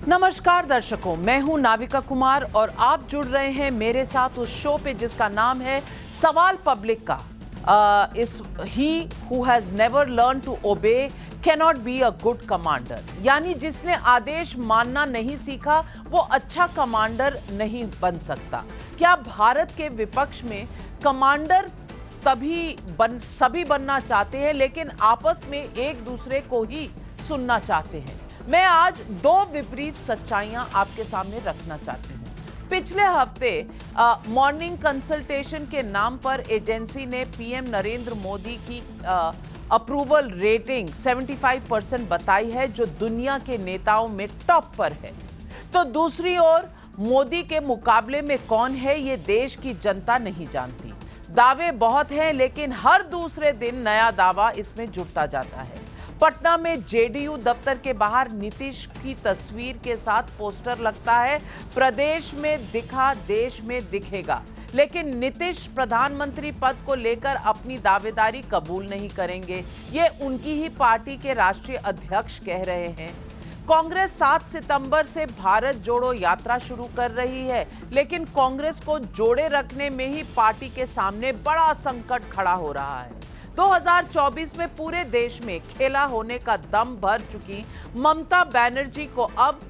नमस्कार दर्शकों, मैं हूं नाविका कुमार और आप जुड़ रहे हैं मेरे साथ उस शो पे जिसका नाम है सवाल पब्लिक का। He who has never learn to obey cannot be a good commander, यानी जिसने आदेश मानना नहीं सीखा वो अच्छा कमांडर नहीं बन सकता। क्या भारत के विपक्ष में कमांडर सभी बनना चाहते हैं, लेकिन आपस में एक दूसरे को ही सुनना चाहते हैं? मैं आज दो विपरीत सच्चाइयां आपके सामने रखना चाहती हूं। पिछले हफ्ते मॉर्निंग कंसल्टेशन के नाम पर एजेंसी ने पीएम नरेंद्र मोदी की अप्रूवल रेटिंग 75% बताई है, जो दुनिया के नेताओं में टॉप पर है। तो दूसरी ओर मोदी के मुकाबले में कौन है, ये देश की जनता नहीं जानती। दावे बहुत हैं, लेकिन हर दूसरे दिन नया दावा इसमें जुड़ता जाता है। पटना में जेडीयू दफ्तर के बाहर नीतीश की तस्वीर के साथ पोस्टर लगता है, प्रदेश में दिखा देश में दिखेगा। लेकिन नीतीश प्रधानमंत्री पद को लेकर अपनी दावेदारी कबूल नहीं करेंगे, ये उनकी ही पार्टी के राष्ट्रीय अध्यक्ष कह रहे हैं। कांग्रेस 7 सितंबर से भारत जोड़ो यात्रा शुरू कर रही है, लेकिन कांग्रेस को जोड़े रखने में ही पार्टी के सामने बड़ा संकट खड़ा हो रहा है। 2024 में पूरे देश में खेला होने का दम भर चुकी ममता बनर्जी को अब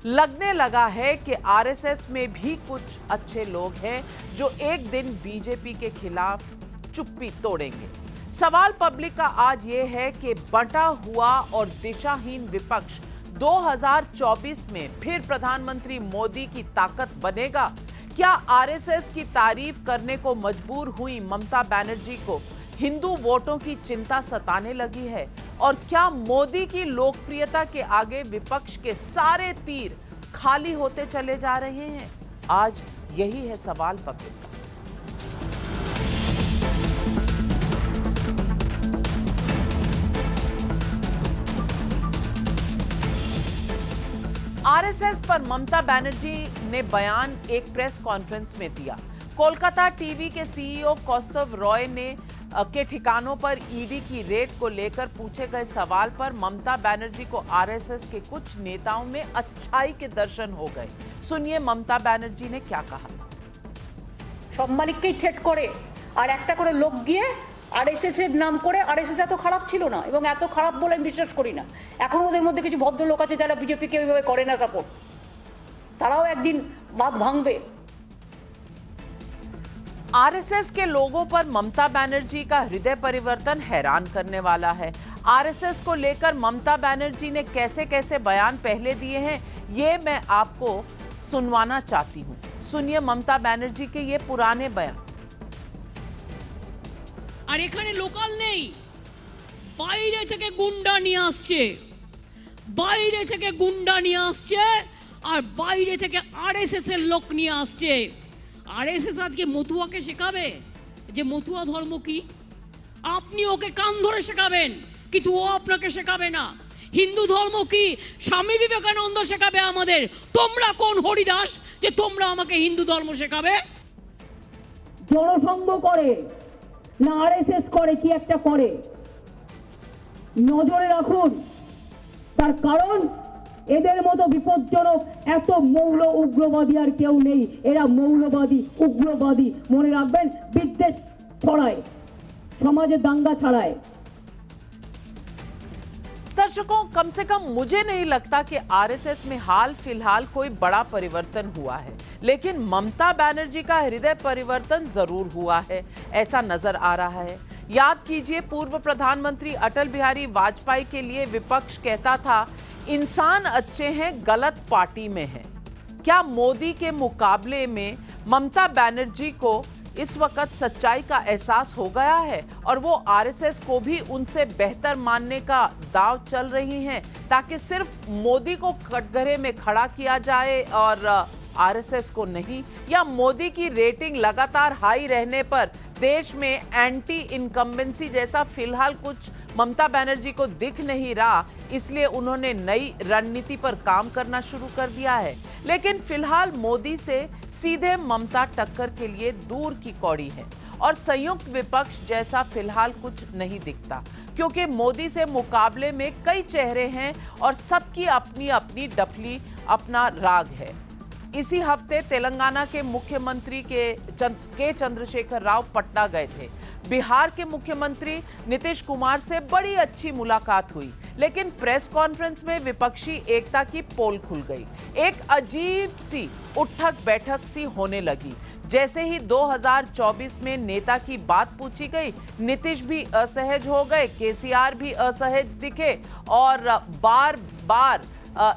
लगने लगा है कि आरएसएस में भी कुछ अच्छे लोग हैं जो एक दिन बीजेपी के खिलाफ चुप्पी तोड़ेंगे। सवाल पब्लिक का आज ये है कि बंटा हुआ और दिशाहीन विपक्ष 2024 में फिर प्रधानमंत्री मोदी की ताकत बनेगा? क्या आरएसएस की तारीफ करने को मजबूर हुई ममता बनर्जी को हिंदू वोटों की चिंता सताने लगी है? और क्या मोदी की लोकप्रियता के आगे विपक्ष के सारे तीर खाली होते चले जा रहे हैं? आज यही है सवाल पब्लिक का। आरएसएस पर ममता बनर्जी ने बयान एक प्रेस कॉन्फ्रेंस में दिया। कोलकाता टीवी के सीईओ कौस्तव रॉय ने के ठिकानों पर ईडी की रेड को लेकर पूछे गए सवाल पर ममता बनर्जी को आरएसएस के कुछ नेताओं में अच्छाई के दर्शन हो गए। सुनिए ममता बनर्जी ने क्या कहा। सब मालिकকেই থ্রেট করে আর একটা করে লোক গিয়ে আরএসএস এর নাম করে আরএসএস এত খারাপ ছিল না এবং এত খারাপ বলে আমি বিশ্বাস করি না। এখন ওদের মধ্যে কিছু ভদ্রলোক আছে যারা বিজেপিকে ওইভাবে করে না সাপোর্ট, তারাও একদিন বাদ ভাঙবে। आरएसएस के लोगों पर ममता बनर्जी का हृदय परिवर्तन हैरान करने वाला है। आरएसएस को लेकर ममता बनर्जी ने कैसे कैसे बयान पहले दिए हैं, ये मैं आपको सुनवाना चाहती हूँ। सुनिए ममता बनर्जी के ये पुराने बयान। আর এখানে লোকাল নেই, বাইরে থেকে গুন্ডা নিয়ে আসছে, বাইরে থেকে গুন্ডা নিয়ে আসছে আর বাইরে থেকে আরএসএস এর লোক নিয়ে আসছে। আরএসএস আজকে মতুয়াকে শেখাবে যে মতুয়া ধর্ম কি? আপনি ওকে কান ধরে শেখাবেন, কিন্তু ও আপনাকে শেখাবে না। হিন্দু ধর্ম কি স্বামী বিবেকানন্দ শেখাবে আমাদের। তোমরা কোন হরিদাস যে তোমরা আমাকে হিন্দু ধর্ম শেখাবে? জনসংঘ করে না আরএসএস করে, কি একটা করে নজরে রাখুন। তার কারণ এদের মতো বিপজ্জনক এত মৌল উগ্রবাদী আর কেউ নেই। এরা মৌলবাদী উগ্রবাদী, মনে রাখবেন, বিদ্বেষ ছড়ায়, সমাজে দাঙ্গা ছড়ায়। दर्शकों, कम से कम मुझे नहीं लगता कि आरएसएस में हाल फिलहाल कोई बड़ा परिवर्तन हुआ है, लेकिन ममता बनर्जी का हृदय परिवर्तन जरूर हुआ है, ऐसा नजर आ रहा है। याद कीजिए, पूर्व प्रधानमंत्री अटल बिहारी वाजपेयी के लिए विपक्ष कहता था इंसान अच्छे हैं, गलत पार्टी में है। क्या मोदी के मुकाबले में ममता बनर्जी को इस वक्त सच्चाई का एहसास हो गया है और वो आरएसएस को भी उनसे बेहतर मानने का दांव चल रही हैं, ताकि सिर्फ मोदी को कटघरे में खड़ा किया जाए और आरएसएस को नहीं? या मोदी की रेटिंग लगातार हाई रहने पर देश में एंटी इनकम्बेंसी जैसा फिलहाल कुछ ममता बनर्जी को दिख नहीं रहा, इसलिए उन्होंने नई रणनीति पर काम करना शुरू कर दिया है? लेकिन फिलहाल मोदी से सीधे ममता टक्कर के लिए दूर की कौड़ी है और संयुक्त विपक्ष जैसा फिलहाल कुछ नहीं दिखता, क्योंकि मोदी से मुकाबले में कई चेहरे हैं और सबकी अपनी अपनी डफली, अपना राग है। इसी हफ्ते तेलंगाना के मुख्यमंत्री के चंद्रशेखर राव पटना गए थे। बिहार के मुख्यमंत्री नीतीश कुमार से बड़ी अच्छी मुलाकात हुई, लेकिन प्रेस कॉन्फ्रेंस में विपक्षी एकता की पोल खुल गई। एक अजीब सी उठक बैठक सी होने लगी। जैसे ही 2024 में नेता की बात पूछी गई, नीतीश भी असहज हो गए, केसीआर भी असहज दिखे और बार बार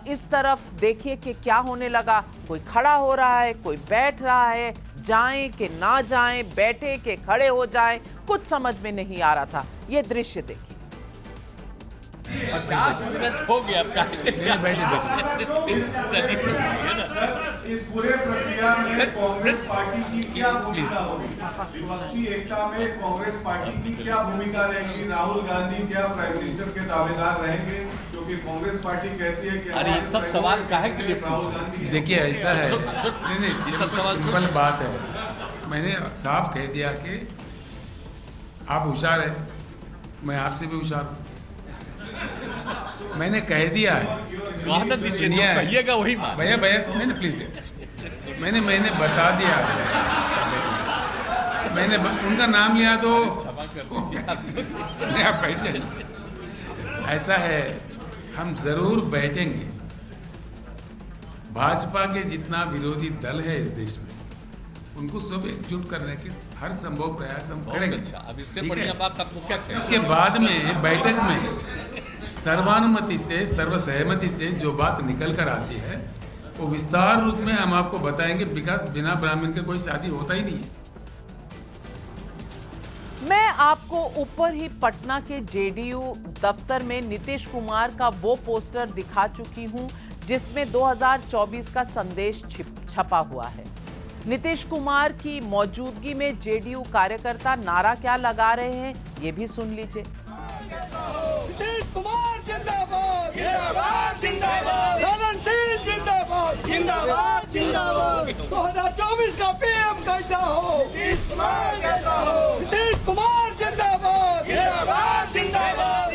इस तरफ देखिए कि क्या होने लगा। कोई खड़ा हो रहा है, कोई बैठ रहा है, जाएं कि ना जाएं, बैठे कि खड़े हो जाएं, कुछ समझ में नहीं आ रहा था। ये दृश्य देखिए। 50 मिनट हो गया इस पूरे प्रक्रिया में कांग्रेस पार्टी की क्या भूमिका होगी? विपक्षी एकता में कांग्रेस पार्टी की क्या भूमिका रहेगी? राहुल गांधी क्या प्राइम मिनिस्टर के दावेदार रहेंगे? क्योंकि कांग्रेस पार्टी कहती है कि अरे सब सवाल काहे के लिए राहुल गांधी। देखिए ऐसा है, नहीं सिंपल बात है। मैंने साफ कह दिया कि आप होशियार है, मैं आपसे भी होशियार हूँ। मैंने कह दिया है, कहिएगा वही मान। भैया नहीं प्लीज, मैंने बता दिया है। मैंने उनका नाम लिया तो आप बैठ जाइए। ऐसा है, हम जरूर बैठेंगे। भाजपा के जितना विरोधी दल है इस देश में, उनको सब एकजुट करने के हर संभव प्रयास हम करेंगे। अब इससे ठीक बढ़िया है? बात आपको क्या कहें? इसके बाद में बैठक में सर्वानुमति से, सर्वसहमति से जो बात निकल कर आती है वो विस्तार रूप में हम आपको बताएंगे। विकास बिना ब्राह्मण के कोई शादी होता ही नहीं है। मैं आपको ऊपर ही पटना के जेडीयू दफ्तर में नीतीश कुमार का वो पोस्टर दिखा चुकी हूं जिसमें 2024 का संदेश छपा हुआ है। नीतीश कुमार की मौजूदगी में जेडीयू कार्यकर्ता नारा क्या लगा रहे हैं, ये भी सुन लीजिए। नीतीश कुमार जिंदाबाद, जिंदाबाद, जिंदाबाद, धनन सिंह जिंदाबाद, जिंदाबाद, जिंदाबाद। 2024 का पीएम कैसा हो? नीतीश कुमार कैसा हो? नीतीश कुमार जिंदाबाद, जिंदाबाद, जिंदाबाद।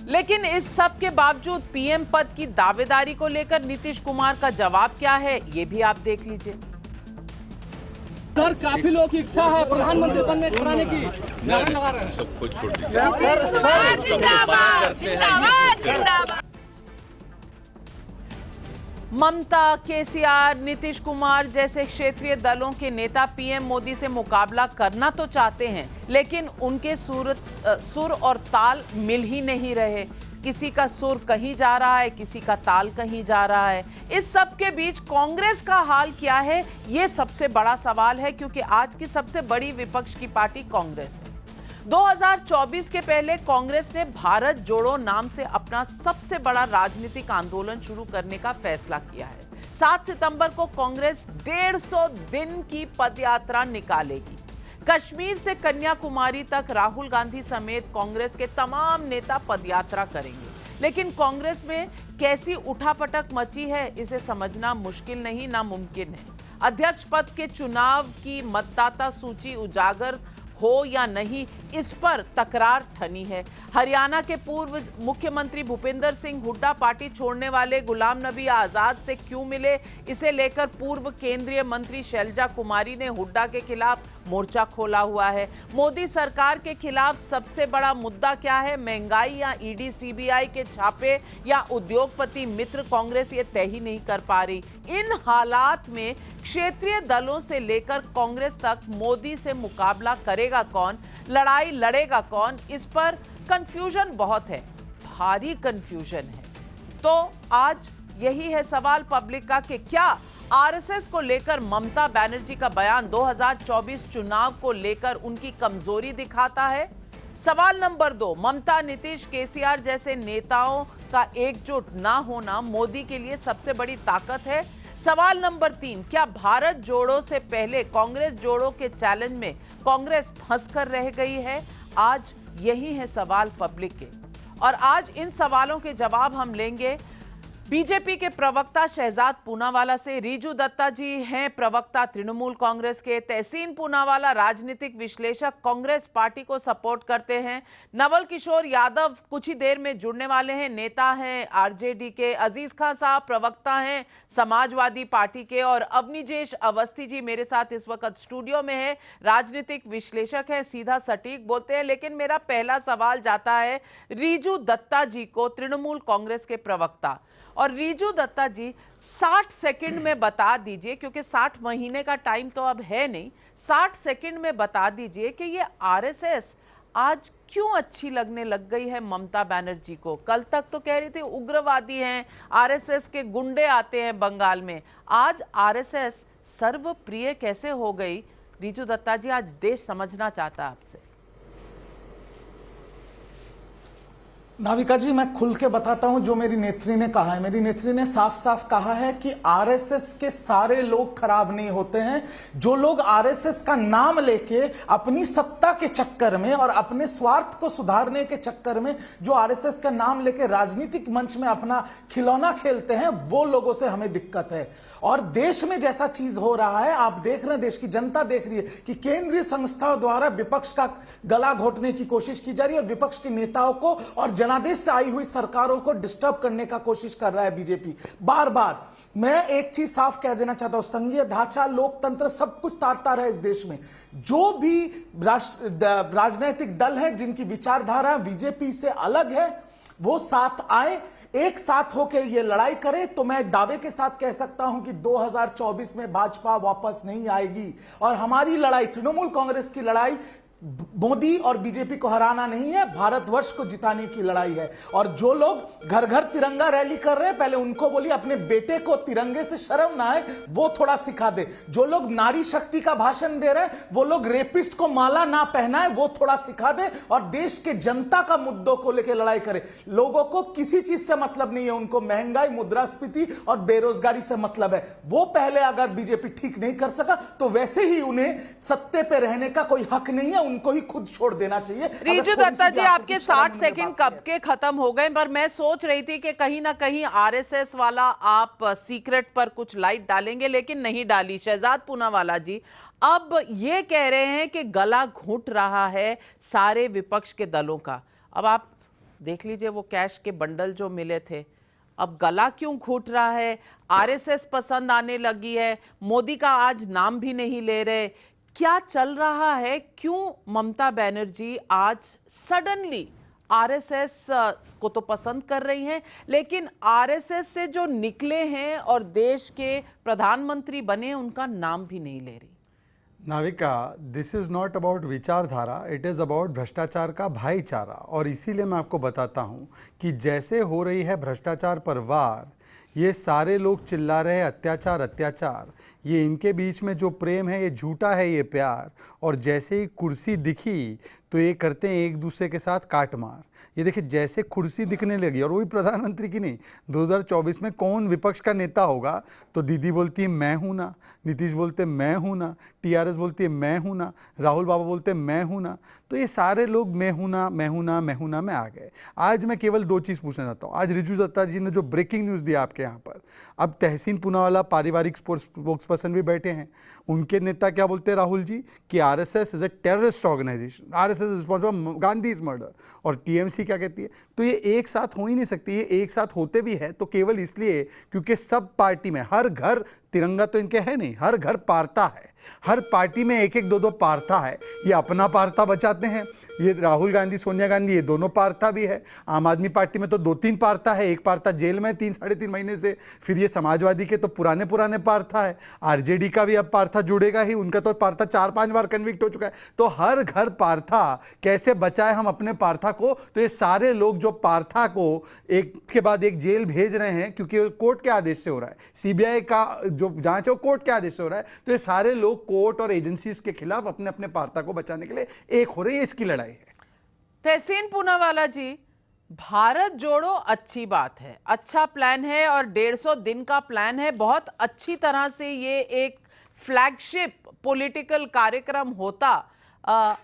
लेकिन इस सब के बावजूद पीएम पद की दावेदारी को लेकर नीतीश कुमार का जवाब क्या है, ये भी आप देख लीजिए। सर, काफी लोगों की इच्छा है प्रधानमंत्री बनने कराने की, नारा लगा रहे हैं। सब कुछ छोड़ दीजिए। ममता, केसीआर, नीतीश कुमार जैसे क्षेत्रीय दलों के नेता पीएम मोदी से मुकाबला करना तो चाहते हैं, लेकिन उनके सुर और ताल मिल ही नहीं रहे। किसी का सुर कहीं जा रहा है, किसी का ताल कहीं जा रहा है। इस सब के बीच कांग्रेस का हाल क्या है, ये सबसे बड़ा सवाल है, क्योंकि आज की सबसे बड़ी विपक्ष की पार्टी कांग्रेस है। 2024 के पहले कांग्रेस ने भारत जोड़ो नाम से अपना सबसे बड़ा राजनीतिक आंदोलन शुरू करने का फैसला किया है। 7 सितंबर को कांग्रेस 150 दिन की पदयात्रा निकालेगी। कश्मीर से कन्याकुमारी तक राहुल गांधी समेत कांग्रेस के तमाम नेता पदयात्रा करेंगे। लेकिन कांग्रेस में कैसी उठापटक मची है, इसे समझना मुश्किल नहीं, नामुमकिन है। अध्यक्ष पद के चुनाव की मतदाता सूची उजागर हो या नहीं, इस पर तकरार ठनी है। हरियाणा के पूर्व मुख्यमंत्री भूपेंद्र सिंह हुड्डा पार्टी छोड़ने वाले गुलाम नबी आजाद से क्यों मिले, इसे लेकर पूर्व केंद्रीय मंत्री शैलजा कुमारी ने हुड्डा के खिलाफ मोर्चा खोला हुआ है। मोदी सरकार के खिलाफ सबसे बड़ा मुद्दा क्या है, महंगाई या ईडी सीबीआई के छापे या उद्योगपति मित्र, कांग्रेस ये तय ही नहीं कर पा रही। इन हालात में क्षेत्रीय दलों से लेकर कांग्रेस तक मोदी से मुकाबला करेगा कौन, लड़ाई लड़ेगा कौन, इस पर कंफ्यूजन बहुत है, भारी कंफ्यूजन है। तो आज यही है सवाल पब्लिक का कि क्या आरएसएस को लेकर ममता बनर्जी का बयान 2024 चुनाव को लेकर उनकी कमजोरी दिखाता है। सवाल नंबर 2, ममता, नीतीश, केसीआर जैसे नेताओं का एकजुट ना होना मोदी के लिए सबसे बड़ी ताकत है। सवाल नंबर 3, क्या भारत जोड़ो से पहले कांग्रेस जोड़ो के चैलेंज में कांग्रेस फंसकर रह गई है? आज यही है सवाल पब्लिक के, और आज इन सवालों के जवाब हम लेंगे बीजेपी के प्रवक्ता शहजाद पूनावाला से रिजू दत्ता जी हैं प्रवक्ता तृणमूल कांग्रेस के। तहसीन पूनावाला राजनीतिक विश्लेषक, कांग्रेस पार्टी को सपोर्ट करते हैं। नवल किशोर यादव कुछ ही देर में जुड़ने वाले हैं, नेता हैं आरजेडी के। अजीज खान साहब प्रवक्ता हैं समाजवादी पार्टी के। और अवनीजेश अवस्थी जी मेरे साथ इस वक्त स्टूडियो में है, राजनीतिक विश्लेषक है, सीधा सटीक बोलते हैं। लेकिन मेरा पहला सवाल जाता है रिजू दत्ता जी को, तृणमूल कांग्रेस के प्रवक्ता। और रिजू दत्ता जी 60 सेकंड में बता दीजिए, क्योंकि 60 महीने का टाइम तो अब है नहीं, 60 सेकंड में बता दीजिए कि ये आरएसएस आज क्यों अच्छी लगने लग गई है ममता बनर्जी को। कल तक तो कह रही थी उग्रवादी हैं, आरएसएस के गुंडे आते हैं बंगाल में, आज आरएसएस सर्वप्रिय कैसे हो गई। रिजू दत्ता जी, आज देश समझना चाहता है आपसे। नाविका जी, मैं खुल के बताता हूं जो मेरी नेत्री ने कहा है। मेरी नेत्री ने साफ साफ कहा है कि आरएसएस के सारे लोग खराब नहीं होते हैं। जो लोग आरएसएस का नाम लेके अपनी सत्ता के चक्कर में और अपने स्वार्थ को सुधारने के चक्कर में जो आरएसएस का नाम लेके राजनीतिक मंच में अपना खिलौना खेलते हैं, वो लोगों से हमें दिक्कत है। और देश में जैसा चीज हो रहा है, आप देख रहे हैं, देश की जनता देख रही है कि केंद्रीय संस्थाओं द्वारा विपक्ष का गला घोटने की कोशिश की जा रही है और विपक्ष के नेताओं को और जनादेश से आई हुई सरकारों को डिस्टर्ब करने का कोशिश कर रहा है बीजेपी बार बार। मैं एक चीज साफ कह देना चाहता हूं, संघीय ढांचा, लोकतंत्र सब कुछ तारता रहा है इस देश में। जो भी राजनीतिक दल है जिनकी विचारधारा बीजेपी से अलग है, वो साथ आए, एक साथ होकर ये लड़ाई करे, तो मैं दावे के साथ कह सकता हूं कि 2024 में भाजपा वापस नहीं आएगी। और हमारी लड़ाई, तृणमूल कांग्रेस की लड़ाई, मोदी और बीजेपी को हराना नहीं है, भारतवर्ष को जिताने की लड़ाई है। और जो लोग घर घर तिरंगा रैली कर रहे हैं, पहले उनको बोलिए अपने बेटे को तिरंगे से शर्म ना आए, वो थोड़ा सिखा दे। जो लोग नारी शक्ति का भाषण दे रहे हैं, वो लोग रेपिस्ट को माला ना पहनाए, वो थोड़ा सिखा दे। और देश के जनता का मुद्दों को लेकर लड़ाई करे। लोगों को किसी चीज से मतलब नहीं है, उनको महंगाई, मुद्रास्फीति और बेरोजगारी से मतलब है। वो पहले अगर बीजेपी ठीक नहीं कर सका, तो वैसे ही उन्हें सत्ते पे रहने का कोई हक नहीं है, उनको ही खुद छोड़ देना चाहिए। रिजू दत्ता जी, आपके 60 सेकंड कब के खत्म हो गए, पर मैं सोच रही थी कि कहीं ना कहीं आरएसएस वाला आप सीक्रेट पर कुछ लाइट डालेंगे, लेकिन नहीं डाली। शहजाद पूनावाला जी, अब ये कह रहे हैं कि गला घुट रहा है सारे विपक्ष के दलों का। अब आप देख लीजिए वो कैश के बंडल जो मिले थे, अब गला क्यों घुट रहा है। आरएसएस पसंद आने लगी है, मोदी का आज नाम भी नहीं ले रहे। क्या चल रहा है, क्यों ममता बनर्जी आज सडनली आरएसएस को तो पसंद कर रही हैं, लेकिन आरएसएस से जो निकले हैं और देश के प्रधानमंत्री बने, उनका नाम भी नहीं ले रही। Navika, this is not about विचारधारा, इट इज़ अबाउट भ्रष्टाचार का भाईचारा। और इसीलिए मैं आपको बताता हूँ कि जैसे हो रही है भ्रष्टाचार पर वार, ये सारे लोग चिल्ला रहे हैं अत्याचार अत्याचार, ये इनके बीच में जो प्रेम है ये झूठा है, ये प्यार। और जैसे ही कुर्सी दिखी तो ये करते हैं एक दूसरे के साथ काट मार। ये देखिए, जैसे कुर्सी दिखने लगी, और वही प्रधानमंत्री की नहीं, 2024 में कौन विपक्ष का नेता होगा, तो दीदी बोलती है मैं हूँ ना, नीतीश बोलते मैं हूँ ना, टीआरएस बोलती है मैं हूँ ना, राहुल बाबा बोलते हैं मैं हूँ ना। तो ये सारे लोग मैं हूँ ना, मैं हूँ ना, मैं हूँ ना में आ गए। आज मैं केवल दो चीज़ पूछना चाहता हूँ। आज रिजू दत्ता जी ने जो ब्रेकिंग न्यूज़ दिया आपके यहाँ पर, अब तहसीन पूनावाला पारिवारिक स्पोक्स पर्सन भी बैठे हैं, उनके नेता क्या बोलते हैं राहुल जी, कि RSS is a terrorist organisation, RSS is responsible Gandhi's murder. और टीएमसी क्या कहती है। तो ये एक साथ हो ही नहीं सकती। ये एक साथ होते भी है तो केवल इसलिए क्योंकि सब पार्टी में, हर घर तिरंगा तो इनके है नहीं, हर घर पारता है, हर पार्टी में एक एक दो दो पारता है। ये अपना पारता बचाते हैं, ये राहुल गांधी, सोनिया गांधी, ये दोनों पारता भी है। आम आदमी पार्टी में तो 2-3 पारता है, एक पारता जेल में 3-3.5 महीने से। फिर ये समाजवादी के तो पुराने पारता है। आरजेडी का भी अब पारता जुड़ेगा ही, उनका तो पारता 4-5 बार कन्विक्ट हो चुका है। तो हर घर पारता, कैसे बचाए हम अपने पारता को। तो ये सारे लोग जो पारता को एक के बाद एक जेल भेज रहे हैं, क्योंकि कोर्ट के आदेश से हो रहा है, सीबीआई का जो जांच है वो कोर्ट के आदेश से हो रहा है। तो ये सारे लोग कोर्ट और एजेंसीज के खिलाफ अपने अपने पारता को बचाने के लिए एक हो रही है, इसकी लड़ाई है। तहसीन पूनावाला जी, भारत जोड़ो अच्छी बात है, अच्छा प्लान है और 150 दिन का प्लान है। बहुत अच्छी तरह से ये एक फ्लैगशिप पॉलिटिकल कार्यक्रम होता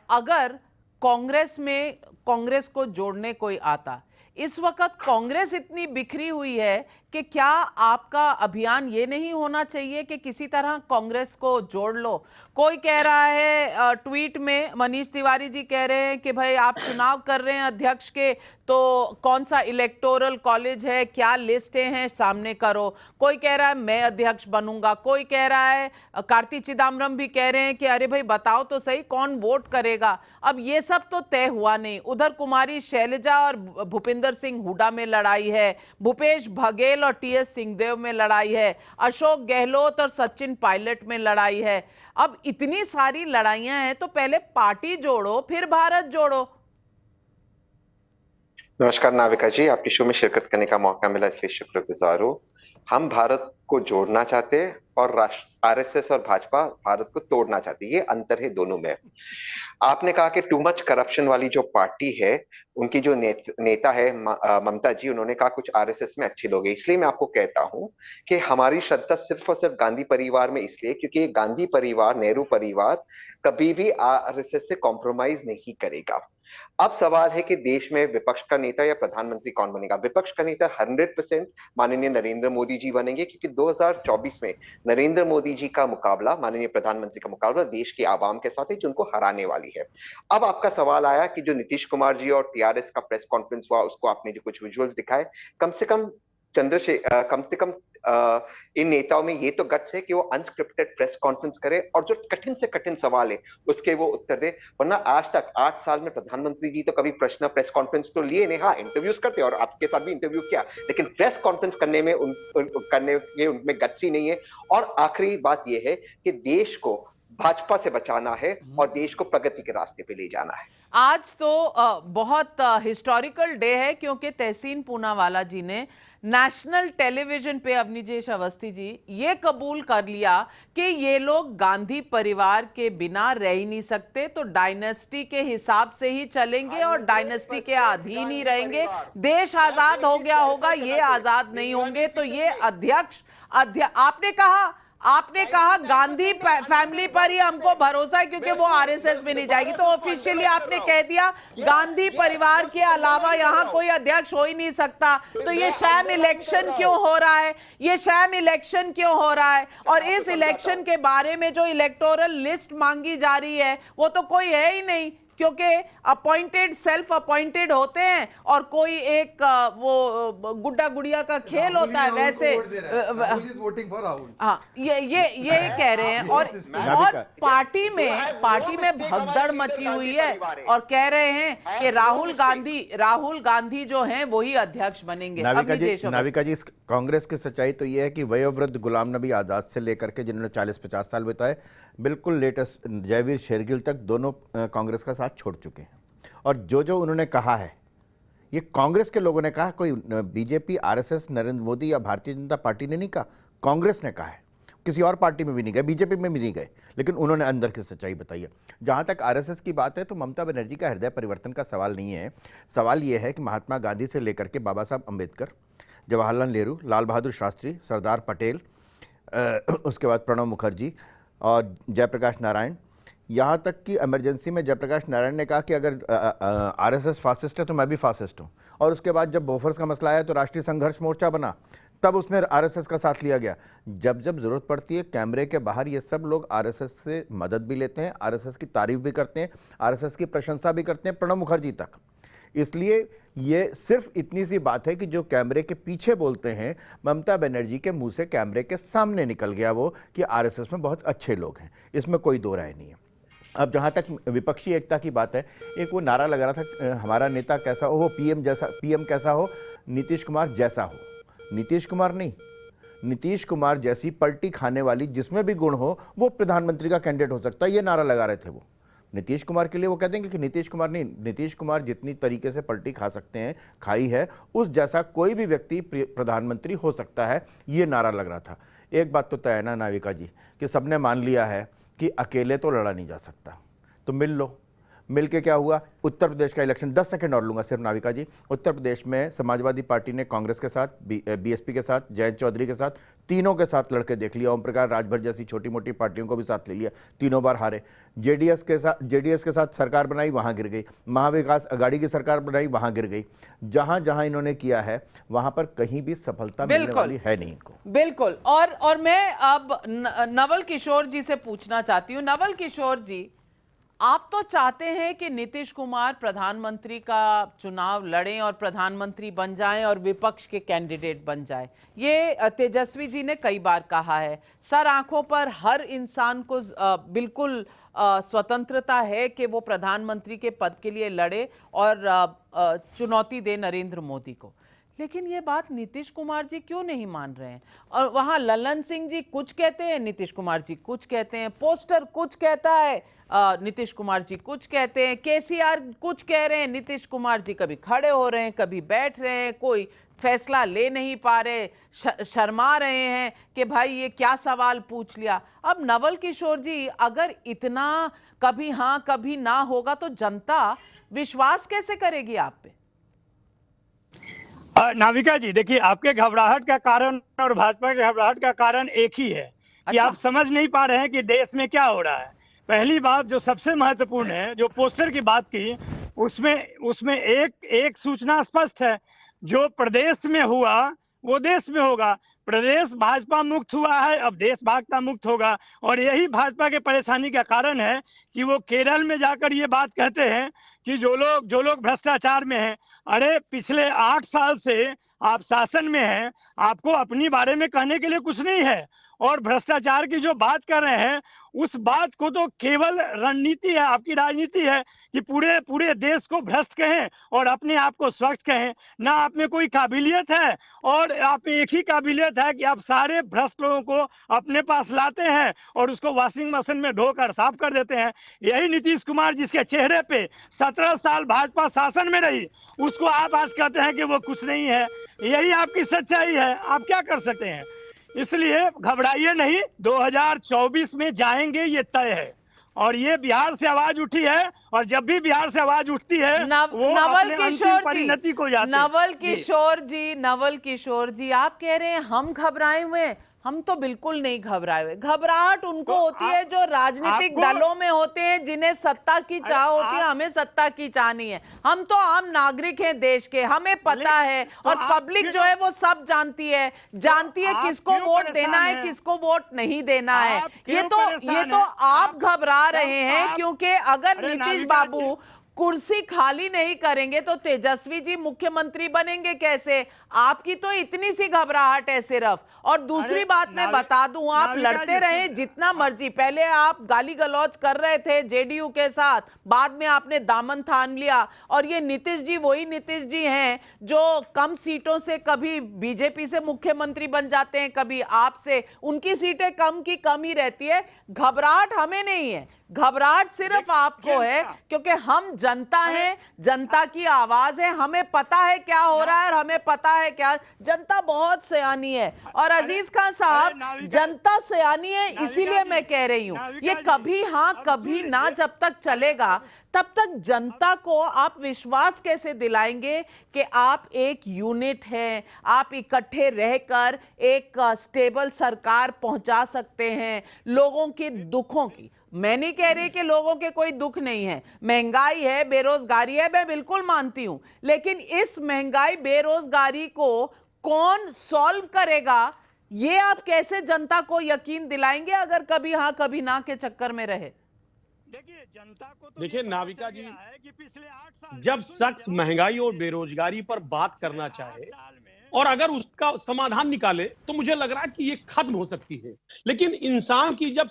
अगर कांग्रेस में कांग्रेस को जोड़ने कोई आता। इस वक्त कांग्रेस इतनी बिखरी हुई है कि क्या आपका अभियान ये नहीं होना चाहिए कि किसी तरह कांग्रेस को जोड़ लो? कोई कह रहा है ट्वीट में, मनीष तिवारी जी कह रहे हैं कि भाई आप चुनाव कर रहे हैं अध्यक्ष के, तो कौन सा इलेक्टोरल कॉलेज है, क्या लिस्टें हैं, सामने करो। कोई कह रहा है मैं अध्यक्ष बनूंगा, कोई कह रहा है, कार्ति चिदम्बरम भी कह रहे हैं कि अरे भाई बताओ तो सही कौन वोट करेगा। अब ये सब तो तय हुआ नहीं। उधर कुमारी शैलजा और भूपिंदर सिंह हुड्डा में लड़ाई है, भूपेश बघेल और टीएस सिंहदेव में लड़ाई है, अशोक गहलोत और सचिन पायलट में लड़ाई है। अब इतनी सारी लड़ाइयां हैं तो पहले पार्टी जोड़ो फिर भारत जोड़ो। नमस्कार नाविका जी, आपकी शो में शिरकत करने का मौका मिला इसलिए शुक्रगुजार हूँ। हम भारत को जोड़ना चाहते हैं और आरएसएस और भाजपा भारत को तोड़ना चाहती है, ये अंतर है दोनों में। आपने कहा कि टू मच करप्शन वाली जो पार्टी है, उनकी जो नेता है ममता जी, उन्होंने कहा कुछ आरएसएस में अच्छे लोग हैं। इसलिए मैं आपको कहता हूं कि हमारी श्रद्धा सिर्फ और सिर्फ गांधी परिवार में इसलिए क्योंकि गांधी परिवार, नेहरू परिवार कभी भी आरएसएस से कॉम्प्रोमाइज नहीं करेगा। अब सवाल है कि देश में विपक्ष का नेता या प्रधानमंत्री कौन बनेगा। विपक्ष का नेता 100% माननीय नरेंद्र मोदी जी बनेंगे, क्योंकि 2024 में नरेंद्र मोदी जी का मुकाबला, माननीय प्रधानमंत्री का मुकाबला देश की आवाम के साथ है, जिनको हराने वाली है। अब आपका सवाल आया कि जो नीतीश कुमार जी और टीआरएस का प्रेस कॉन्फ्रेंस हुआ, उसको आपने जो कुछ विजुअल्स दिखाए, कम से कम इन नेताओं में ये तो गट्स है कि वो अनस्क्रिप्टेड प्रेस कॉन्फ्रेंस करे और जो कठिन से कठिन सवाल है उसके वो उत्तर दे। वरना आज तक 8 साल में प्रधानमंत्री जी तो कभी प्रश्न प्रेस कॉन्फ्रेंस तो लिए नहीं, हाँ इंटरव्यूज करते और आपके साथ भी इंटरव्यू किया, लेकिन प्रेस कॉन्फ्रेंस करने में उनमें गट्स ही नहीं है। और आखिरी बात ये है कि देश को भाजपा से बचाना है और देश को प्रगति के रास्ते पे ले जाना है। आज तो बहुत हिस्टोरिकल डे है, क्योंकि तहसीन पूनावाला जी ने नेशनल टेलीविजन पे, अवनीजेश अवस्थी जी, ये कबूल कर लिया कि ये लोग गांधी परिवार के बिना रह ही नहीं सकते, तो डायनेस्टी के हिसाब से ही चलेंगे और डायनेस्टी के अधीन ही रहेंगे। देश आजाद हो गया होगा, ये आजाद नहीं होंगे। तो ये अध्यक्ष आपने कहा गांधी फैमिली पर ही हमको भरोसा है क्योंकि वो आरएसएस में नहीं जाएगी, तो ऑफिशियली आपने कह दिया गांधी परिवार के अलावा यहाँ कोई अध्यक्ष हो ही नहीं सकता। तो ये शैम इलेक्शन क्यों हो रहा है? ये शैम इलेक्शन क्यों हो रहा है? और इस इलेक्शन के बारे में जो इलेक्टोरल लिस्ट मांगी जा रही है वो तो कोई है ही नहीं, क्योंकि अपॉइंटेड सेल्फ अपॉइंटेड होते हैं और कोई एक वो गुड्डा गुड़िया का खेल होता है, वैसे हाँ ये कह रहे हैं। और पार्टी में भगदड़ मची हुई है और कह रहे हैं कि राहुल गांधी जो हैं वही अध्यक्ष बनेंगे। नाविका जी, कांग्रेस की सच्चाई तो ये है कि वयोवृद्ध गुलाम नबी आज़ाद से लेकर के जिन्होंने 40-50 साल बिताए, बिल्कुल लेटेस्ट जयवीर शेरगिल तक, दोनों कांग्रेस का साथ छोड़ चुके हैं। और जो उन्होंने कहा है ये कांग्रेस के लोगों ने कहा, कोई बीजेपी, आरएसएस, नरेंद्र मोदी या भारतीय जनता पार्टी ने नहीं कहा, कांग्रेस ने कहा है। किसी और पार्टी में भी नहीं गए, बीजेपी में भी नहीं गए, लेकिन उन्होंने अंदर की सच्चाई बताई है। जहाँ तक आरएसएस की बात है तो ममता बनर्जी का हृदय परिवर्तन का सवाल नहीं है। सवाल ये है कि महात्मा गांधी से लेकर के बाबा साहब अम्बेडकर, जवाहरलाल नेहरू, लाल बहादुर शास्त्री, सरदार पटेल, उसके बाद प्रणब मुखर्जी और जयप्रकाश नारायण, यहाँ तक कि इमरजेंसी में जयप्रकाश नारायण ने कहा कि अगर आरएसएस फासिस्ट है तो मैं भी फासिस्ट हूँ। और उसके बाद जब बोफर्स का मसला आया तो राष्ट्रीय संघर्ष मोर्चा बना, तब उसमें आरएसएस का साथ लिया गया। जब ज़रूरत पड़ती है कैमरे के बाहर ये सब लोग आरएसएस से मदद भी लेते हैं, आरएसएस की तारीफ भी करते हैं, आरएसएस की प्रशंसा भी करते हैं, प्रणब मुखर्जी तक। इसलिए ये सिर्फ इतनी सी बात है कि जो कैमरे के पीछे बोलते हैं, ममता बनर्जी के मुंह से कैमरे के सामने निकल गया वो कि आरएसएस में बहुत अच्छे लोग हैं, इसमें कोई दो राय नहीं है। अब जहाँ तक विपक्षी एकता की बात है, एक वो नारा लगा रहा था हमारा नेता कैसा हो, वो पीएम कैसा हो, नीतीश कुमार जैसा हो। नीतीश कुमार नहीं, नीतीश कुमार जैसी पलटी खाने वाली जिसमें भी गुण हो वो प्रधानमंत्री का कैंडिडेट हो सकता है, ये नारा लगा रहे थे वो। नीतीश कुमार के लिए वो कह देंगे कि नीतीश कुमार नहीं, नीतीश कुमार जितनी तरीके से पलटी खा सकते हैं, खाई है, उस जैसा कोई भी व्यक्ति प्रधानमंत्री हो सकता है, ये नारा लग रहा था। एक बात तो तय है ना नाविका जी कि सबने मान लिया है कि अकेले तो लड़ा नहीं जा सकता, तो मिल लो। मिलके क्या हुआ, उत्तर प्रदेश का इलेक्शन, 10 सेकंड और लूंगा सिर्फ नाविका जी। उत्तर प्रदेश में समाजवादी पार्टी ने कांग्रेस के साथ, बीएसपी के साथ, जयंत चौधरी के साथ, तीनों के साथ लड़के देख लिया। ओम प्रकाश राजभर जैसी छोटी मोटी पार्टियों को भी साथ ले लिया, तीनों बार हारे। जेडीएस के साथ सरकार बनाई, वहां गिर गई। महाविकास अघाड़ी की सरकार बनाई, वहां गिर गई। जहां जहां इन्होंने किया है वहां पर कहीं भी सफलता मिलने वाली है नहीं इनको। बिल्कुल। और मैं अब नवल किशोर जी से पूछना चाहती हूँ। नवल किशोर जी, आप तो चाहते हैं कि नीतीश कुमार प्रधानमंत्री का चुनाव लड़ें और प्रधानमंत्री बन जाएं और विपक्ष के कैंडिडेट बन जाएं। ये तेजस्वी जी ने कई बार कहा है। सर आंखों पर हर इंसान को बिल्कुल स्वतंत्रता है कि वो प्रधानमंत्री के पद के लिए लड़े और चुनौती दे नरेंद्र मोदी को। लेकिन ये बात नीतीश कुमार जी क्यों नहीं मान रहे हैं? और वहां ललन सिंह जी कुछ कहते हैं, नीतीश कुमार जी कुछ कहते हैं, पोस्टर कुछ कहता है, नीतीश कुमार जी कुछ कहते हैं, केसीआर कुछ कह रहे हैं, नीतीश कुमार जी कभी खड़े हो रहे हैं, कभी बैठ रहे हैं, कोई फैसला ले नहीं पा रहे, शर्मा रहे हैं कि भाई ये क्या सवाल पूछ लिया। अब नवल किशोर जी, अगर इतना कभी हाँ कभी ना होगा तो जनता विश्वास कैसे करेगी आप पे? नाविका जी देखिए, आपके घबराहट का कारण और भाजपा के घबराहट का कारण एक ही है कि आप समझ नहीं पा रहे हैं कि देश में क्या हो रहा है। पहली बात जो सबसे महत्वपूर्ण है, जो पोस्टर की बात की, उसमें एक सूचना स्पष्ट है, जो प्रदेश में हुआ वो देश में होगा। प्रदेश भाजपा मुक्त हुआ है, अब देश भाजपा मुक्त होगा। और यही भाजपा के परेशानी का कारण है कि वो केरल में जाकर ये बात कहते हैं कि जो लोग भ्रष्टाचार में हैं। अरे पिछले 8 साल से आप शासन में हैं, आपको अपनी बारे में कहने के लिए कुछ नहीं है। और भ्रष्टाचार की जो बात कर रहे हैं, उस बात को तो केवल रणनीति है, आपकी राजनीति है कि पूरे देश को भ्रष्ट कहें और अपने आप को स्वच्छ कहें। ना आप में कोई काबिलियत है, और आप में एक ही काबिलियत है कि आप सारे भ्रष्ट लोगों को अपने पास लाते हैं और उसको वॉशिंग मशीन में धोकर साफ कर देते हैं। यही नीतीश कुमार, जिसके चेहरे पे 17 साल भाजपा शासन में रही, उसको आप आज कहते हैं कि वो कुछ नहीं है। यही आपकी सच्चाई है, आप क्या कर सकते हैं? इसलिए घबराइए नहीं, 2024 में जाएंगे, ये तय है। और ये बिहार से आवाज उठी है, और जब भी बिहार से आवाज उठती है वो नवल अपने किशोर परिणति को जाते हैं। नवल किशोर जी, आप कह रहे हैं हम घबराए हुए हैं। हम तो बिल्कुल नहीं घबराए हुए। घबराहट उनको होती है जो राजनीतिक दलों में होते हैं, जिन्हें सत्ता की चाह होती है। हमें सत्ता की चाह नहीं है। हम तो आम नागरिक हैं देश के, हमें पता है। और पब्लिक जो है वो सब जानती है किसको वोट देना है, किसको वोट नहीं देना है। ये तो आप घबरा रहे हैं, क्योंकि अगर नीतीश बाबू कुर्सी खाली नहीं करेंगे तो तेजस्वी जी मुख्यमंत्री बनेंगे कैसे? आपकी तो इतनी सी घबराहट है सिर्फ। और दूसरी बात मैं बता दूं, आप लड़ते रहे जितना मर्जी। पहले आप गाली गलौज कर रहे थे जेडीयू के साथ, बाद में आपने दामन थाम लिया। और ये नीतीश जी वही नीतीश जी हैं जो कम सीटों से कभी बीजेपी से मुख्यमंत्री बन जाते हैं, कभी आपसे। उनकी सीटें कम की कम ही रहती है। घबराहट हमें नहीं है, घबराहट सिर्फ आपको है, क्योंकि हम जनता हैं, जनता की आवाज है। हमें पता है क्या हो रहा है और हमें पता है क्या। जनता बहुत सयानी है। और अजीज खान साहब, जनता सयानी है, इसीलिए मैं कह रही हूं, ये कभी हाँ कभी ना जब तक चलेगा, तब तक जनता को आप विश्वास कैसे दिलाएंगे कि आप एक यूनिट हैं, आप इकट्ठे रहकर एक स्टेबल सरकार पहुंचा सकते हैं लोगों के दुखों की। मैं नहीं कह रही कि लोगों के कोई दुख नहीं है, महंगाई है, बेरोजगारी है, मैं बिल्कुल मानती हूं। लेकिन इस महंगाई बेरोजगारी को कौन सॉल्व करेगा, ये आप कैसे जनता को यकीन दिलाएंगे अगर कभी हाँ कभी ना के चक्कर में रहे? देखिए, जनता को तो देखिए नाविका जी, कि पिछले 8 साल जब शख्स महंगाई और बेरोजगारी पर बात करना चाहे और अगर उसका समाधान निकाले तो मुझे लग रहा है कि ये खत्म हो सकती है। लेकिन जब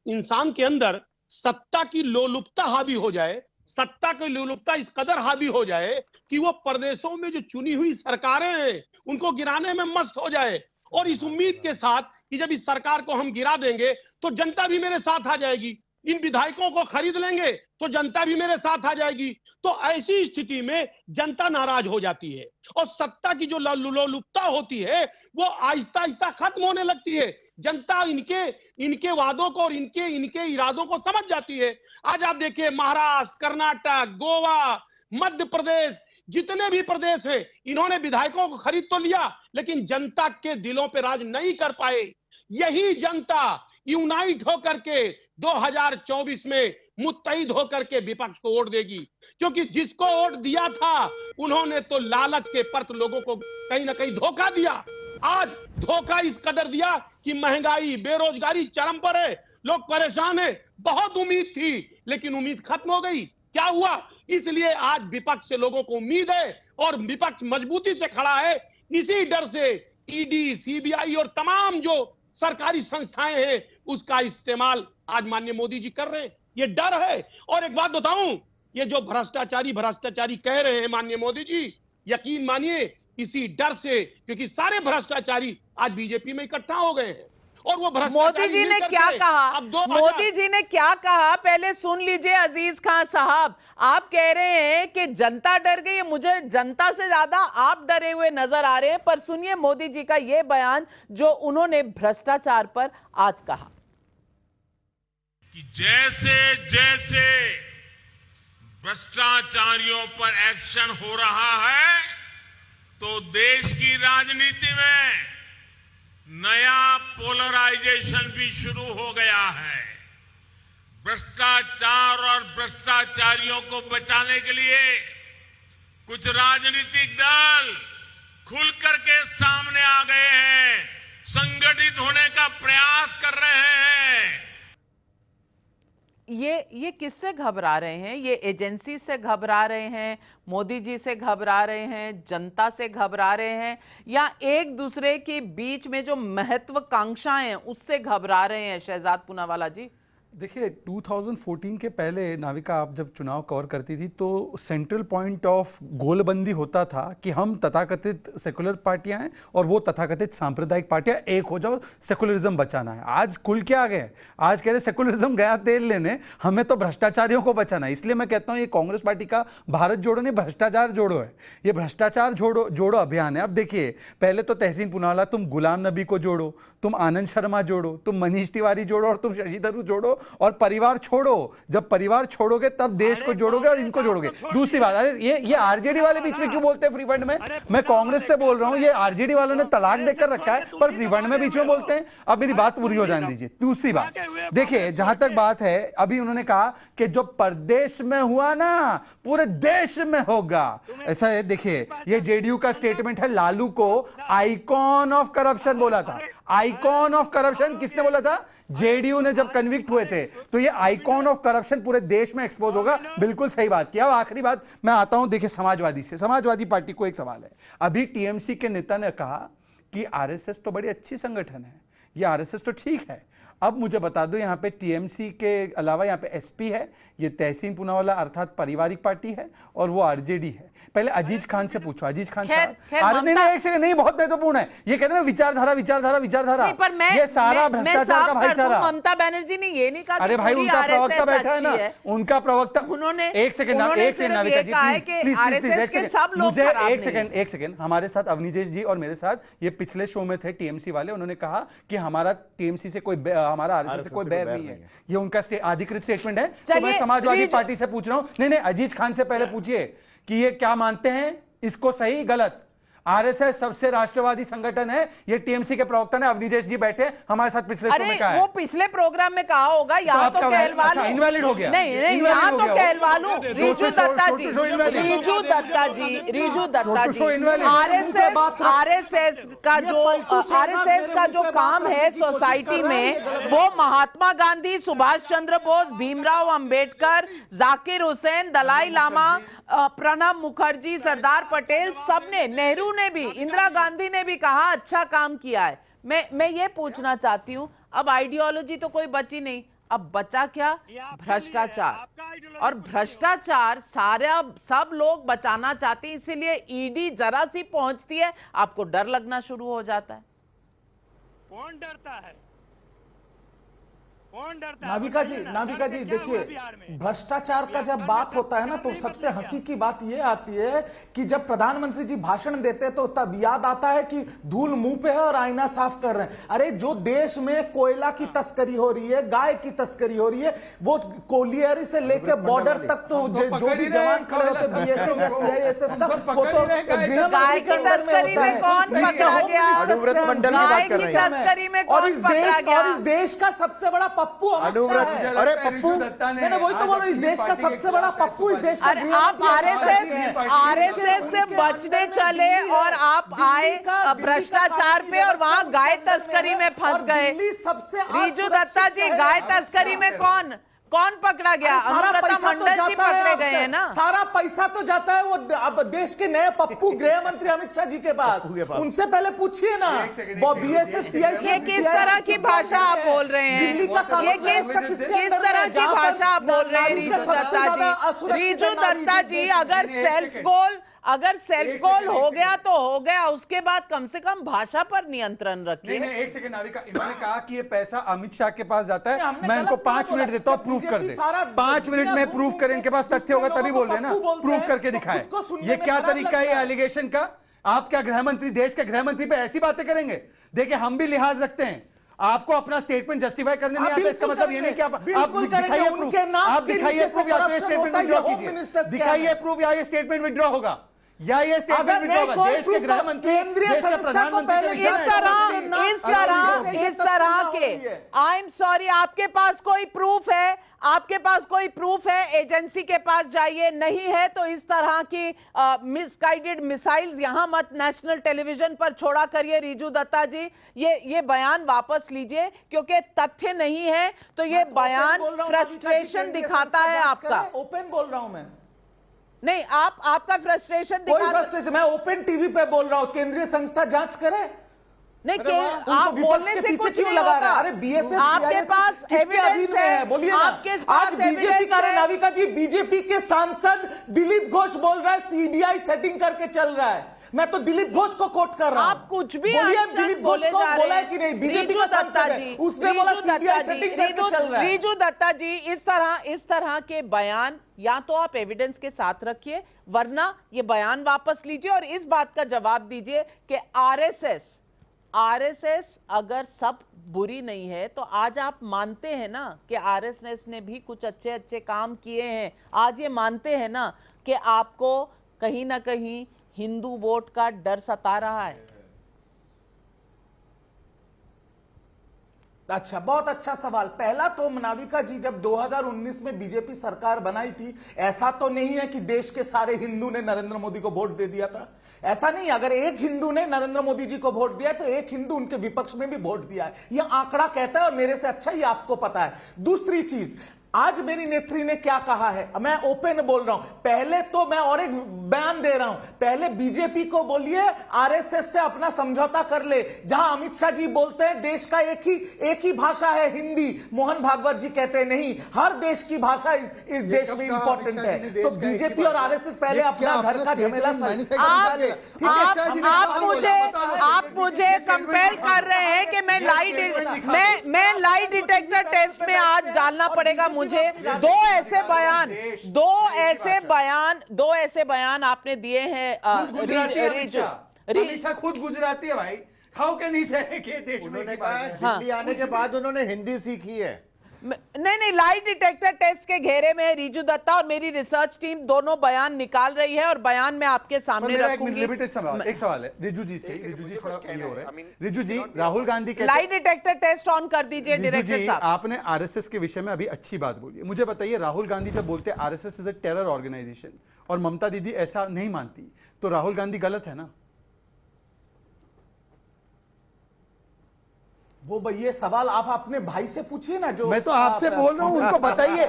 इंसान के अंदर सत्ता की लोलुपता हावी हो जाए, सत्ता की लोलुपता इस कदर हावी हो जाए कि वो प्रदेशों में जो चुनी हुई सरकारें हैं उनको गिराने में मस्त हो जाए, और इस उम्मीद के साथ कि जब इस सरकार को हम गिरा देंगे तो जनता भी मेरे साथ आ जाएगी, इन विधायकों को खरीद लेंगे तो जनता भी मेरे साथ आ जाएगी। तो ऐसी स्थिति में जनता नाराज हो जाती है और सत्ता की जो लोलुपता होती है वो आहिस्ता आहिस्ता खत्म होने लगती है। जनता इनके वादों को और इनके इरादों को समझ जाती है। आज आप देखिए महाराष्ट्र, कर्नाटक, गोवा, मध्य प्रदेश, जितने भी प्रदेश हैं, इन्होंने विधायकों को खरीद तो लिया लेकिन जनता के दिलों पे राज नहीं कर पाए। यही जनता यूनाइट होकर के 2024 में मुत्तहिद होकर के विपक्ष को वोट देगी, क्योंकि जिसको वोट दिया था उन्होंने तो लालच के परत लोगों को कहीं ना कहीं धोखा दिया। आज धोखा इस कदर दिया कि महंगाई, बेरोजगारी चरम पर है, लोग परेशान हैं। बहुत उम्मीद थी लेकिन उम्मीद खत्म हो गई। क्या हुआ? इसलिए आज विपक्ष से लोगों को उम्मीद है और विपक्ष मजबूती से खड़ा है। इसी डर से ईडी, सीबीआई और तमाम जो सरकारी संस्थाएं हैं उसका इस्तेमाल आज माननीय मोदी जी कर रहे हैं। ये डर है। और एक बात बताऊं, ये जो भ्रष्टाचारी कह रहे हैं माननीय मोदी जी, यकीन मानिए इसी डर से, क्योंकि सारे भ्रष्टाचारी आज बीजेपी में इकट्ठा हो गए हैं और वो मोदी जी ने क्या कहा, मोदी जी ने क्या कहा पहले सुन लीजिए अजीज खान साहब। आप कह रहे हैं कि जनता डर गई, मुझे जनता से ज्यादा आप डरे हुए नजर आ रहे हैं, पर सुनिए मोदी जी का यह बयान जो उन्होंने भ्रष्टाचार पर आज कहा कि जैसे जैसे भ्रष्टाचारियों पर एक्शन हो रहा है तो देश की राजनीति में नया पोलराइजेशन भी शुरू हो गया है। भ्रष्टाचार और भ्रष्टाचारियों को बचाने के लिए कुछ राजनीतिक दल खुल करके सामने आ गए हैं, संगठित होने का प्रयास कर रहे हैं। ये किससे घबरा रहे हैं? ये एजेंसी से घबरा रहे हैं, मोदी जी से घबरा रहे हैं, जनता से घबरा रहे हैं, या एक दूसरे के बीच में जो महत्वाकांक्षाएं हैं उससे घबरा रहे हैं? शहजाद पूनावाला जी, देखिए 2014 के पहले नाविका आप जब चुनाव कवर करती थी तो सेंट्रल पॉइंट ऑफ गोलबंदी होता था कि हम तथाकथित सेकुलर पार्टियां हैं और वो तथाकथित सांप्रदायिक पार्टियां एक हो जाओ, सेकुलरिज्म बचाना है। आज खुल के आ गए, आज कह रहे सेकुलरिज्म गया तेल लेने, हमें तो भ्रष्टाचारियों को बचाना है। इसलिए मैं कहता हूं ये कांग्रेस पार्टी का भारत जोड़ो नहीं, भ्रष्टाचार जोड़ो है। ये भ्रष्टाचार जोड़ो अभियान है। अब देखिए पहले तो तहसीन पूनावाला, तुम गुलाम नबी को जोड़ो, तुम आनंद शर्मा जोड़ो, तुम मनीष तिवारी जोड़ो और तुम शशि थरूर जोड़ो और परिवार छोड़ो। जब परिवार छोड़ोगे तब देश को जोड़ोगे और इनको जोड़ोगे। दूसरी बात, अरे ये आरजेडी वाले बीच में क्यों बोलते हैं फ्री फंड में? मैं कांग्रेस से बोल रहा हूं, ये आरजेडी वालों ने तलाक देकर रखा है पर फ्री फंड में बीच में बोलते हैं। अब मेरी बात पूरी हो जाने दीजिए। दूसरी बात देखिए, जहां तक बात है, अभी उन्होंने कहा कि जो प्रदेश में हुआ ना पूरे देश में होगा, ऐसा है। देखिए ये जेडीयू का स्टेटमेंट है, लालू को आइकॉन ऑफ करप्शन बोला था। आइकॉन ऑफ करप्शन किसने बोला था? जेडीयू ने जब कन्विक्ट हुए थे। तो ये आइकॉन ऑफ करप्शन पूरे देश में एक्सपोज होगा। बिल्कुल सही बात किया। आखिरी बात मैं आता हूं, देखिए समाजवादी से, समाजवादी पार्टी को एक सवाल है। अभी टीएमसी के नेता ने कहा कि आरएसएस तो बड़ी अच्छी संगठन है, ये आरएसएस तो ठीक है। अब मुझे बता दो, यहाँ पे टीएमसी के अलावा यहाँ पे एसपी है, ये तहसीन पूनावाला अर्थात पारिवारिक पार्टी है, और वो आरजेडी है। पहले अजीज खान से पूछो, अजीज खान साहब। नहीं एक सेकंड, नहीं बहुत महत्वपूर्ण है। ये कहते हैं विचारधारा विचारधारा विचारधारा, ये सारा भ्रष्टाचार का भाईचारा। ममता बनर्जी ने ये नहीं कहा। अरे भाई उनका प्रवक्ता बैठा है ना, उनका प्रवक्ता। उन्होंने एक सेकंड नाविका जी, प्लीज एक सेकंड। हमारे साथ अवनीश जी और मेरे साथ ये पिछले शो में थे टीएमसी वाले, उन्होंने कहा कि हमारा टीएमसी से कोई, हमारा आरएसएस से कोई बैर नहीं है। ये उनका अधिकृत स्टेटमेंट है। तो मैं समाजवादी पार्टी से पूछ रहा हूं, नहीं अजीज खान से पहले पूछिए कि ये क्या मानते हैं, इसको सही गलत? आरएसएस सबसे राष्ट्रवादी संगठन है, ये टीएमसी के प्रवक्ता ने अवनीश जी बैठे हमारे साथ पिछले शो में कहा है। वो पिछले प्रोग्राम में कहा होगा, यहाँ तो कहलवालू इनवैलिड हो गया। नहीं यहाँ तो कहलवालू रीजू दत्ता जी आरएसएस का जो काम है सोसाइटी में, वो महात्मा गांधी, सुभाष चंद्र बोस, भीमराव अंबेडकर, जाकिर हुसैन, दलाई लामा, प्रणब मुखर्जी, सरदार पटेल, सबने, नेहरू ने भी, इंदिरा गांधी ने भी कहा अच्छा काम किया है। मैं ये पूछना चाहती हूं, अब आइडियोलॉजी तो कोई बची नहीं, अब बचा क्या? भ्रष्टाचार। और भ्रष्टाचार सब लोग बचाना चाहते हैं, इसीलिए ईडी जरा सी पहुंचती है आपको डर लगना शुरू हो जाता है। कौन डरता है? नाविका जी देखिए, भ्रष्टाचार का जब बात होता है ना तो सबसे हंसी की बात यह आती है कि जब प्रधानमंत्री जी भाषण देते तो तब याद आता है कि धूल मुंह पे है और आईना साफ कर रहे हैं। अरे जो देश में कोयला की तस्करी हो रही है, गाय की तस्करी हो रही है, वो कोलियरी से लेकर बॉर्डर तक तो जो भी जवान खड़े होते बीएसएफ या सीआईएसएफ का फोटो गाय की तस्करी में कौन पकड़ा गया? अनुव्रत मंडल की बात कर रहे हैं। तस्करी में कौन पकड़ा गया? और इस देश का सबसे बड़ा पप्पू अरे पप्पू, मैंने वही तो बोल रहा हूं, इस देश का सबसे बड़ा पप्पू, इस देश का। अरे आप आरएसएस से बचने चले और आप आए भ्रष्टाचार पे और वहां गाय तस्करी में फंस गए। रीजू दत्ता जी, गाय तस्करी में कौन पकड़ा गया? अनुव्रत मंडल जी पकड़े गए हैं ना। सारा पैसा तो जाता है वो अब देश के नए पप्पू गृह मंत्री अमित शाह जी के पास। उनसे पहले पूछिए ना, वो बीएसएफ सीआईएसएफ। ये किस तरह की भाषा आप बोल रहे हैं? ये किस तरह की भाषा आप बोल रहे हैं रीजू दत्ता जी? रीजू दत्ता जी, अगर सेल्फ गोल हो गया तो हो गया, उसके बाद कम से कम भाषा पर नियंत्रण रखिए। नहीं, एक सेकंड नाविका, इन्होंने कहा कि ये पैसा अमित शाह के पास जाता है। मैं इनको 5 मिनट देता हूं, प्रूफ कर दे। 5 मिनट में प्रूफ करें, इनके पास तथ्य होगा तभी बोल रहे हैं ना, प्रूफ करके दिखाए। ये क्या तरीका है एलिगेशन का? आप क्या गृह मंत्री, देश के गृह मंत्री पे ऐसी बातें करेंगे? देखिए, हम भी लिहाज रखते हैं, आपको अपना स्टेटमेंट जस्टिफाई करने नहीं आता। इसका मतलब ये नहीं कि आप दिखाइए प्रूफ, आप दिखाइए प्रूफ, या तो ये स्टेटमेंट विड्रॉ कीजिए, दिखाइए प्रूफ, या ये स्टेटमेंट विड्रॉ होगा, या ये स्टेटमेंट विड्रॉ होगा। देश के गृह मंत्री, देश के प्रधानमंत्री इस तरह के, आई एम सॉरी, आपके पास कोई प्रूफ है? आपके पास कोई प्रूफ है? एजेंसी के पास जाइए, नहीं है तो इस तरह की मिसगाइडेड मिसाइल्स यहां मत नेशनल टेलीविजन पर छोड़ा करिए। रीजू दत्ता जी, ये बयान वापस लीजिए, क्योंकि तथ्य नहीं है तो ये बयान फ्रस्ट्रेशन दिखाता है आपका। ओपन बोल रहा हूं मैं। नहीं, आपका फ्रस्ट्रेशन फ्रस्ट्रेशन, मैं ओपन टीवी पे बोल रहा हूं, केंद्रीय संस्था जांच करे। नहीं, आप बोलने से कुछ नहीं लगा होता। रहा। अरे बीएसएफ आपके पास एविडेंस है, बोलिए ना। आज बीजेपी का नाविका जी, बीजेपी के सांसद दिलीप घोष बोल रहा है सीबीआई सेटिंग करके चल रहा है। मैं तो दिलीप घोष को कोट कर रहा हूं। आप कुछ भी दिलीप घोष को बोला है कि नहीं? बीजेपी का सांसद है, उसने बोला सीबीआई सेटिंग करके चल रहा है। रीजू दत्ता जी, इस तरह के बयान या तो आप एविडेंस के साथ रखिए, वरना ये बयान वापस लीजिए और इस बात का जवाब दीजिए कि आरएसएस अगर सब बुरी नहीं है तो आज आप मानते हैं ना कि आरएसएस ने भी कुछ अच्छे काम किए हैं। आज ये मानते हैं ना कि आपको कहीं ना कहीं हिंदू वोट का डर सता रहा है। अच्छा, बहुत अच्छा सवाल। पहला तो नाविका जी, जब 2019 में बीजेपी सरकार बनाई थी, ऐसा तो नहीं है कि देश के सारे हिंदू ने नरेंद्र मोदी को वोट दे दिया था। ऐसा नहीं, अगर एक हिंदू ने नरेंद्र मोदी जी को वोट दिया तो एक हिंदू उनके विपक्ष में भी वोट दिया है। यह आंकड़ा कहता है और मेरे से अच्छा ही आपको पता है। दूसरी चीज, आज मेरी नेत्री ने क्या कहा है, मैं ओपन बोल रहा हूं। पहले तो मैं और एक बयान दे रहा हूं, पहले बीजेपी को बोलिए आरएसएस से अपना समझौता कर ले। जहां अमित शाह जी बोलते हैं देश का एक ही भाषा है हिंदी, मोहन भागवत जी कहते हैं नहीं, हर देश की भाषा इस देश में इंपॉर्टेंट है। तो बीजेपी और आरएसएस पहले अपना घर का झमेला आप मुझे कंपेल कर रहे हैं कि मैं लाई डिटेक्टर टेस्ट में आज डालना पड़ेगा मुझे। दो ऐसे बयान आपने दिए हैं। रीजू खुद गुजराती है भाई, हाउ कैन ही से कि देश में दिल्ली आने के बाद उन्होंने हिंदी सीखी है। नहीं, लाई डिटेक्टर टेस्ट के घेरे में रीजू दत्ता और मेरी रिसर्च टीम दोनों बयान निकाल रही है और बयान मैं आपके सामने रखूंगी। एक सवाल है रिजू जी से, रिजू जी थोड़ा ये हो रहा है। रिजू जी, राहुल गांधी के लाई डिटेक्टर टेस्ट ऑन कर दीजिए डायरेक्टर साहब। आपने आरएसएस के विषय में अभी अच्छी बात बोली, मुझे बताइए, राहुल गांधी जब बोलते हैं RSS is a terror organisation और ममता दीदी ऐसा नहीं मानती, तो राहुल गांधी गलत है ना? वो ये सवाल आप अपने भाई से पूछिए ना। जो मैं तो आपसे बोल रहा हूं, उनको बताइए।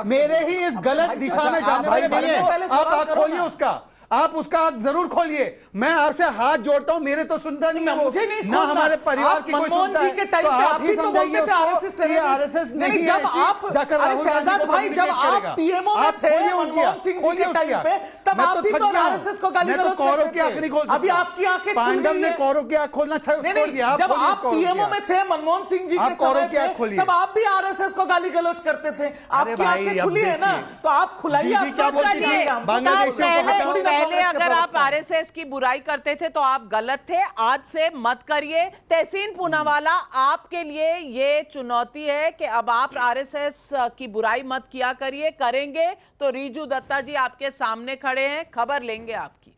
मेरे ही इस गलत दिशा में जाने वाले नहीं है। आप खोलिए उसका, आप उसका आंख जरूर खोलिए। मैं आपसे हाथ जोड़ता हूं, मेरे तो सुनता नहीं है वो, मुझे नहीं ना खोलना। हमारे परिवार आप की कोई मनमोहन सुनता जी है। के टाइम तो पे आप आप ही भी तो समझाइए बोलते थे उसको आरएसएस कि ये आरएसएस नहीं है, जब ऐसी आप जाकर अरे राहुल गांधी शहजाद को भाई, जब communicate आप करेगा। पीएमओ में आप थे खोलिए उनकी मनमोहन आंख, सिंह जी खोलिए के उसकी टाइम आंख। पे, तब मैं आप भी थक तो गया हूं। आरएसएस को गाली मैं तो गलौज कौरव करते की आंख थे। नहीं खोल अभी सकता। आपकी आंखें खुल पांडव गई ने है। कौरव की आंख खोलना छोड़ दिया। जब आप पीएमओ में थे मनमोहन सिंह जी आप के कौरव समय की आंख पे, खोलिए। तब आप भी आरएसएस को गाली गलौज करते थे। आपकी भाई, आंखें अब खुली है ना, देखिए। तो आप खुलाइए। दीदी आप क्या तो बोलती चलिए, थी? हम तो बांग्लादेशियों को पहले हटाओ। पहले अगर आप आरएसएस की बुराई करते थे तो आप गलत थे, आज से मत करिए। तहसीन पूनावाला, आपके लिए ये चुनौती है कि अब आप आरएसएस की बुराई मत किया करिए, करेंगे तो रीजू दत्ता जी आपके सामने खड़े हैं, खबर लेंगे आपकी।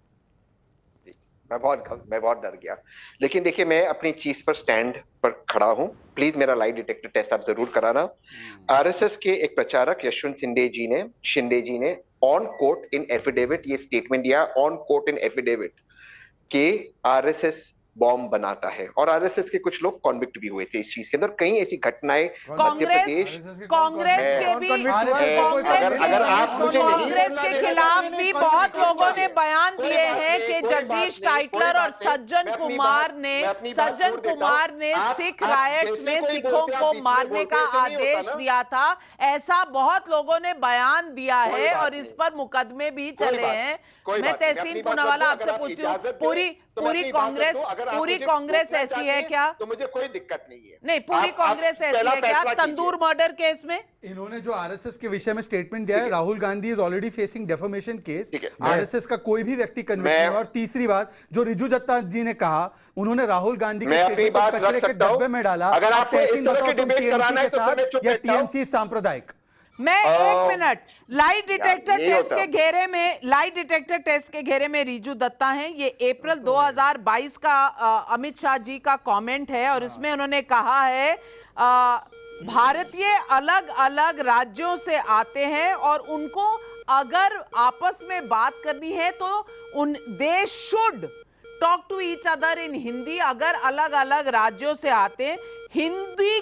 मैं बहुत डर गया। लेकिन देखिए, मैं अपनी चीज पर स्टैंड पर खड़ा हूं। प्लीज मेरा लाई डिटेक्टर टेस्ट आप जरूर कराना। आरएसएस के एक प्रचारक यशवंत शिंदे जी ने ऑन कोर्ट इन एफिडेविट ये स्टेटमेंट दिया, ऑन कोर्ट इन एफिडेविट, कि आरएसएस बॉम्ब बनाता है, और आरएसएस के कुछ लोग कॉन्विक्ट भी हुए थे इस चीज के अंदर। कई ऐसी घटनाएं मध्य प्रदेश, कांग्रेस के भी अगर आप मुझे नहीं, कांग्रेस के खिलाफ भी बहुत लोगों ने बयान दिए हैं कि जगदीश टाइटलर और सज्जन कुमार ने सिख राइट्स में सिखों को मारने का आदेश दिया था। ऐसा बहुत लोगों ने बयान दिया है और इस पर मुकदमे भी चले हैं। मैं तहसीन पूनावाला आपसे पूछती हूँ, पूरी कांग्रेस ऐसी है क्या? तो मुझे कोई दिक्कत नहीं है। नहीं, पूरी कांग्रेस ऐसी है क्या तंदूर मर्डर केस में? इन्होंने जो आरएसएस के विषय में स्टेटमेंट दिया है, Rahul Gandhi is already facing defamation case. RSS का कोई भी व्यक्ति कन्विक्ट नहीं। और तीसरी बात जो रिजू दत्ता जी ने कहा, उन्होंने राहुल गांधी के स्टेटमेंट को कचरे के डब्बे में डाला। अगर आपको इस तरह की डिबेट कराना है तो फिर मैं चुप या बैठता हूं। टीएमसी सांप्रदायिक। मैं एक मिनट, लाई डिटेक्टर टेस्ट के घेरे में रीजू दत्ता हैं। ये अप्रैल 2022 का अमित शाह जी का कमेंट है और इसमें उन्होंने कहा है भारतीय अलग अलग राज्यों से आते हैं और उनको अगर आपस में बात करनी है तो they should talk to each other in Hindi. अगर अलग अलग राज्यों से आते हैं, Hindi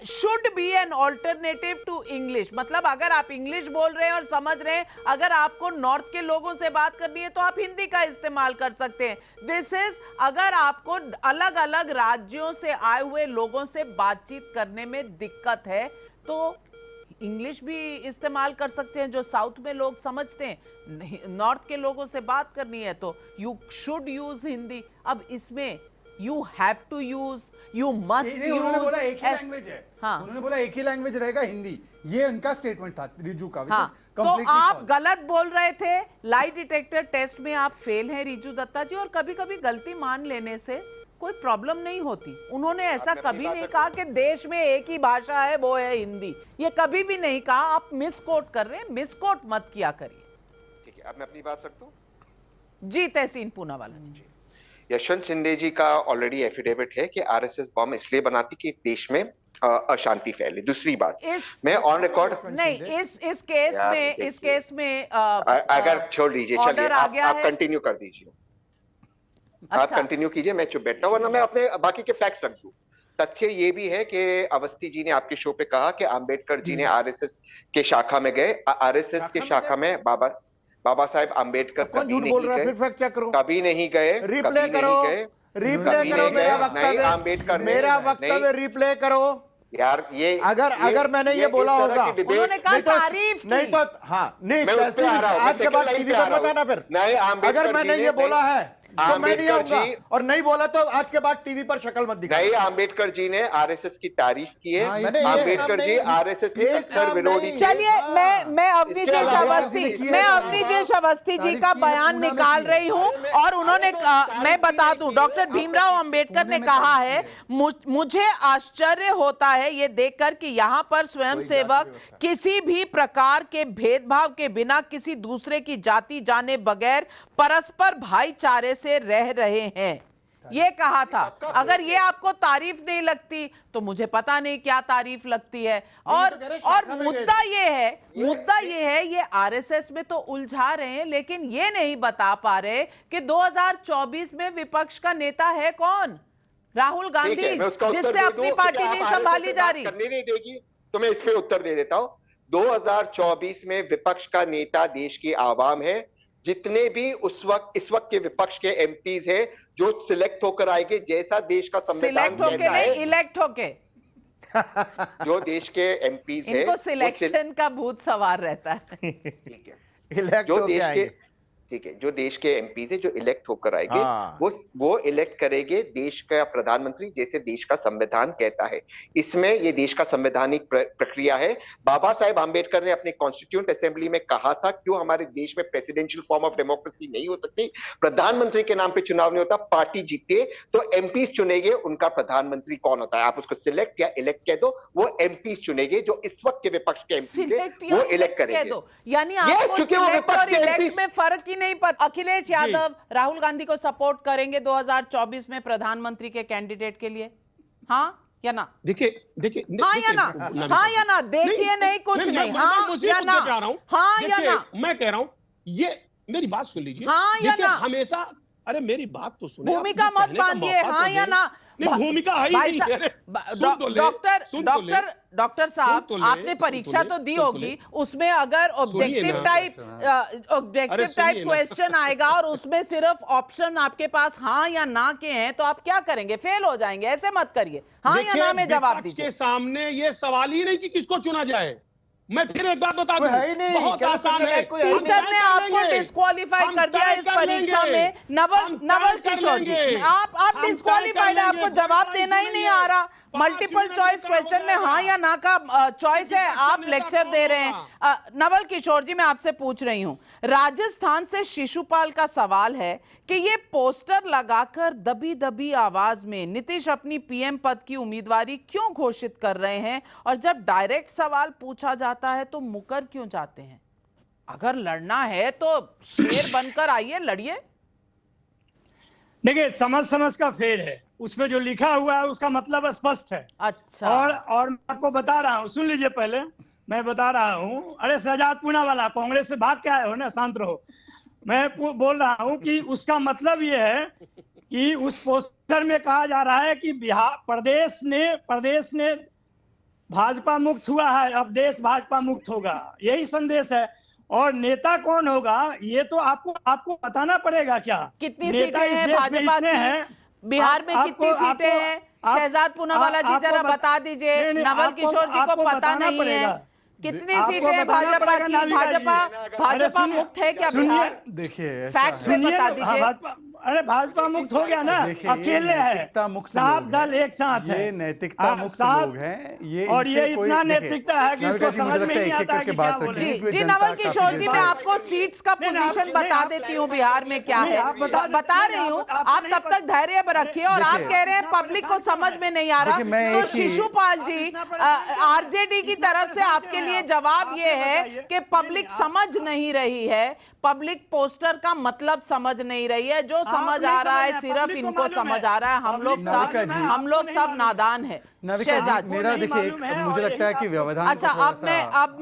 should be an alternative to English. मतलब अगर आप इंग्लिश बोल रहे हैं और समझ रहे हैं, अगर आपको नॉर्थ के लोगों से बात करनी है तो आप हिंदी का इस्तेमाल कर सकते हैं। दिस इज, अगर आपको अलग अलग राज्यों से आए हुए लोगों से बातचीत करने में दिक्कत है तो इंग्लिश भी इस्तेमाल कर सकते हैं, जो साउथ में लोग समझते हैं। नॉर्थ के लोगों से बात करनी है तो यू शुड यूज हिंदी। अब इसमें you have to use, you must use. उन्होंने बोला एक ही लैंग्वेज है। हाँ, उन्होंने बोला एक ही लैंग्वेज रहेगा, हिंदी। ये उनका स्टेटमेंट था रिजू का। हाँ, तो आप गलत बोल रहे थे। लाई डिटेक्टर टेस्ट में आप फेल हैं रीजू दत्ता जी, और कभी कभी गलती मान लेने से कोई प्रॉब्लम नहीं होती। उन्होंने ऐसा कभी नहीं कहा कि देश में एक ही भाषा है वो है हिंदी, ये कभी भी नहीं कहा। आप मिसकोट कर रहे हैं, मिसकोट मत किया करिए। ठीक है, अब मैं अपनी बात सकता हूँ जी? तहसीन पूनावाला जी, यशवंत शिंदे जी का ऑलरेडी एफिडेविट है कि आरएसएस बॉम्ब इसलिए बनाती कि देश में अशांति फैले। दूसरी बात, मैं ऑन रिकॉर्ड नहीं, इस केस में अगर छोड़ दीजिए, चलिए आप है। कंटिन्यू कर दीजिए। आप कंटिन्यू कीजिए, मैं चुप बैठता हूं, वरना मैं अपने बाकी के फैक्ट्स रख दूं। तथ्य ये भी है कि अवस्थी जी ने आपके शो पे कहा कि अंबेडकर जी ने आरएसएस के शाखा में गए। आरएसएस के शाखा में बाबा साहेब अंबेडकर कभी नहीं गए। रिप्ले करो मेरा वक्तव्य रिप्ले करो यार। ये अगर मैंने ये बोला होगा, उन्होंने कहा तारीफ नहीं तो हाँ नहीं, आज के बाद टीवी पर बताना फिर। अगर मैंने ये बोला है तो मैं नहीं आऊंगा, और नहीं बोला तो आज के बाद टीवी पर शक्ल मत दिखाओ। नहीं, आंबेडकर जी ने आरएसएस की तारीफ की है। आंबेडकर जी आरएसएस के कट्टर विरोधी। चलिए, मैं अवनीजेश अवस्थी जी का बयान निकाल रही हूं और उन्होंने मैं बता दूं, डॉक्टर भीमराव अंबेडकर ने कहा है, मुझे आश्चर्य होता है ये देखकर कि यहां पर स्वयंसेवक किसी भी प्रकार के भेदभाव के बिना किसी दूसरे की जाति जाने बगैर परस्पर भाईचारे से रह रहे हैं। ये कहा था। अगर ये आपको तारीफ नहीं लगती तो मुझे पता नहीं क्या तारीफ लगती है। और मुद्दा ये है ये आरएसएस में तो उलझा रहे हैं, लेकिन ये नहीं बता पा रहे कि 2024 में विपक्ष का नेता है कौन? राहुल गांधी, जिससे अपनी पार्टी नहीं संभाली जा रही। करने नहीं देगी तो मैं इस पे उत्तर दे देता हूं। 2024 में विपक्ष का नेता देश की आवाम है, जितने भी इस वक्त के विपक्ष के एमपीज हैं जो सिलेक्ट होकर आएंगे, जैसा देश का संविधान सिलेक्ट होके कहता नहीं, है, इलेक्ट होके। जो देश के एमपीज हैं, इनको सिलेक्शन का भूत सवार रहता है। ठीक है, इलेक्ट जो होके देश आएंगे। के ठीक है, जो देश के एमपीज है जो इलेक्ट होकर आएंगे, हाँ। वो इलेक्ट करेंगे देश का प्रधानमंत्री, जैसे देश का संविधान कहता है। इसमें ये देश का संवैधानिक प्रक्रिया है। बाबा साहेब आंबेडकर ने अपने कॉन्स्टिट्यूएंट असेंबली में कहा था, क्यों हमारे देश में प्रेसिडेंशियल फॉर्म ऑफ डेमोक्रेसी नहीं हो सकती, प्रधानमंत्री के नाम पे चुनाव नहीं होता, पार्टी जीतती है तो एमपीज चुनेंगे, उनका प्रधानमंत्री कौन होता है, आप उसको सिलेक्ट या इलेक्ट कह दो, वो एमपीज चुनेंगे जो इस वक्त के विपक्ष के एमपीज है, वो इलेक्ट करेंगे। यानी आपको क्योंकि वो सिलेक्ट विपक्ष और के इलेक्ट एमपीज में फर्क ही नहीं पता। अखिलेश यादव राहुल गांधी को सपोर्ट करेंगे 2024 में प्रधानमंत्री के कैंडिडेट के लिए, हाँ या ना? देखिए हाँ या ना? हाँ या ना? देखिए नहीं कुछ नहीं, हाँ या ना? हाँ या ना? मैं कह रहा हूं, ये मेरी बात सुन लीजिए। हाँ या ना? हमेशा, अरे मेरी बात तो सुनिए, भूमिका मत बांधिए, हाँ या ना? भूमिका है ही नहीं। डॉक्टर साहब, आपने परीक्षा तो दी होगी, उसमें अगर ऑब्जेक्टिव टाइप क्वेश्चन आएगा और उसमें सिर्फ ऑप्शन आपके पास हाँ या ना के हैं तो आप क्या करेंगे? फेल हो जाएंगे। ऐसे मत करिए, हाँ या ना में जवाब दीजिए। के सामने ये सवाल ही नहीं कि किसको चुना जाए। मैं फिर एक बात बता दूं, बहुत आसान है। टीचर ने आपको डिस्क्वालीफाई कर दिया इस परीक्षा में। नवल किशोर जी, आप डिस्क्वालीफाइड है, आपको जवाब देना ही नहीं आ रहा। मल्टीपल चॉइस क्वेश्चन में हाँ या ना का चॉइस है, आप लेक्चर दे रहे हैं। नवल किशोर जी, मैं आपसे पूछ रही हूं, राजस्थान से शिशुपाल का सवाल है कि ये पोस्टर लगाकर दबी दबी आवाज में नीतीश अपनी पीएम पद की उम्मीदवारी क्यों घोषित कर रहे हैं, और जब डायरेक्ट सवाल पूछा जाता है तो मुकर क्यों जाते हैं? अगर लड़ना है तो शेर बनकर आइए, लड़िए। देखिए, समझ का फेर है, उसमें जो लिखा हुआ है उसका मतलब स्पष्ट है। अच्छा। और मैं आपको बता रहा हूँ, सुन लीजिए, पहले मैं बता रहा हूँ। अरे शहजाद पूनावाला, कांग्रेस से भाग के आए हो ना, शांत रहो। मैं बोल रहा हूँ कि उसका मतलब ये है कि उस पोस्टर में कहा जा रहा है कि बिहार प्रदेश ने भाजपा मुक्त हुआ है, अब देश भाजपा मुक्त होगा, यही संदेश है। और नेता कौन होगा ये तो आपको बताना पड़ेगा। क्या कितनी सीटें हैं भाजपा की? बिहार में कितनी सीटें हैं? शहजाद पूनावाला जी जरा बता दीजिए, नवल किशोर जी को पता नहीं है कितनी सीटें हैं भाजपा की। भाजपा मुक्त है क्या बिहार? देखिए, फैक्ट में बता दीजिए। अरे भाजपा मुक्त हो गया ना, अकेले है, सात दल एक साथ है, ये नैतिकता मुक्त लोग हैं, ये और ये इतना नैतिकता है कि इसको समझ में नहीं आता कि क्या बोले। जी नवल किशोर जी, मैं आपको सीट्स का पोजीशन बता देती हूँ बिहार में क्या है, बता रही हूँ। आप तब तक धैर्य रखिए। और आप कह रहे हैं पब्लिक को समझ में नहीं आ रहा, तो शिशुपाल जी, आरजेडी की तरफ से आपके लिए जवाब ये है कि पब्लिक समझ नहीं रही है, पब्लिक पोस्टर का मतलब समझ नहीं रही है, जो समझ आ रहा है सिर्फ इनको समझ आ रहा है। हम लोग सब नादान है। शहजाद, मेरा देखिए, मुझे लगता है कि व्यवधान। अच्छा, अब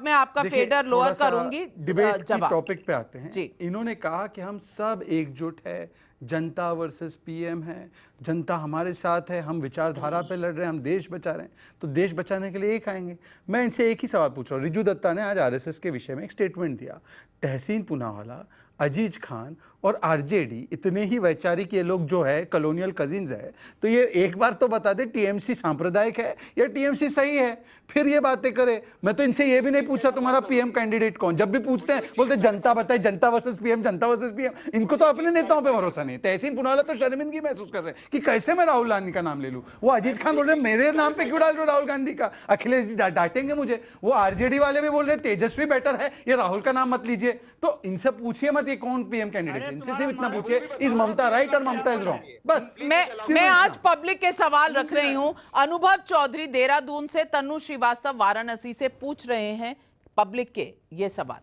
मैं आपका फेडर लोअर करूंगी। डिबेट की टॉपिक पे आते हैं। इन्होंने कहा कि हम सब एकजुट है, जनता वर्सेस पीएम है, जनता हमारे साथ है, हम विचारधारा पे लड़ रहे हैं, हम देश बचा रहे हैं, तो देश बचाने के लिए एक आएंगे। मैं इनसे एक ही सवाल पूछ रहा हूँ। रिजू दत्ता ने आज आरएसएस के विषय में एक स्टेटमेंट दिया। तहसीन पूनावाला, अजीज खान और आरजेडी, इतने ही वैचारिक ये लोग जो है कॉलोनियल कजिन्स है, तो ये एक बार तो बता दे टीएमसी सांप्रदायिक है या टीएमसी सही है, फिर ये बातें करे। मैं तो इनसे ये भी नहीं पूछा तुम्हारा पीएम कैंडिडेट कौन, जब भी पूछते हैं बोलते जनता बताए, जनता वर्सेस पीएम, जनता वर्सेस पीएम। इनको तो अपने नेताओं पे भरोसा नहीं। तहसीन पूनावाला तो शर्मिंदगी महसूस कर रहे हैं कि कैसे मैं राहुल गांधी का नाम ले लूं। वो अजीज खान बोल रहे मेरे नाम पे क्यों डाल रहे हो राहुल गांधी का, अखिलेश जी डांटेंगे मुझे। वो आरजेडी वाले भी बोल रहे तेजस्वी बेटर है, ये राहुल का नाम मत लीजिए। तो इनसे पूछिए मत ये कौन पीएम कैंडिडेट है, इनसे सिर्फ इतना पूछिए इज ममता राइट और ममता इज रॉन्ग, बस। मैं आज पब्लिक के सवाल रख रही हूं। अनुभव चौधरी देहरादून से, तनु श्रीवास्तव वाराणसी से पूछ रहे हैं पब्लिक के ये सवाल।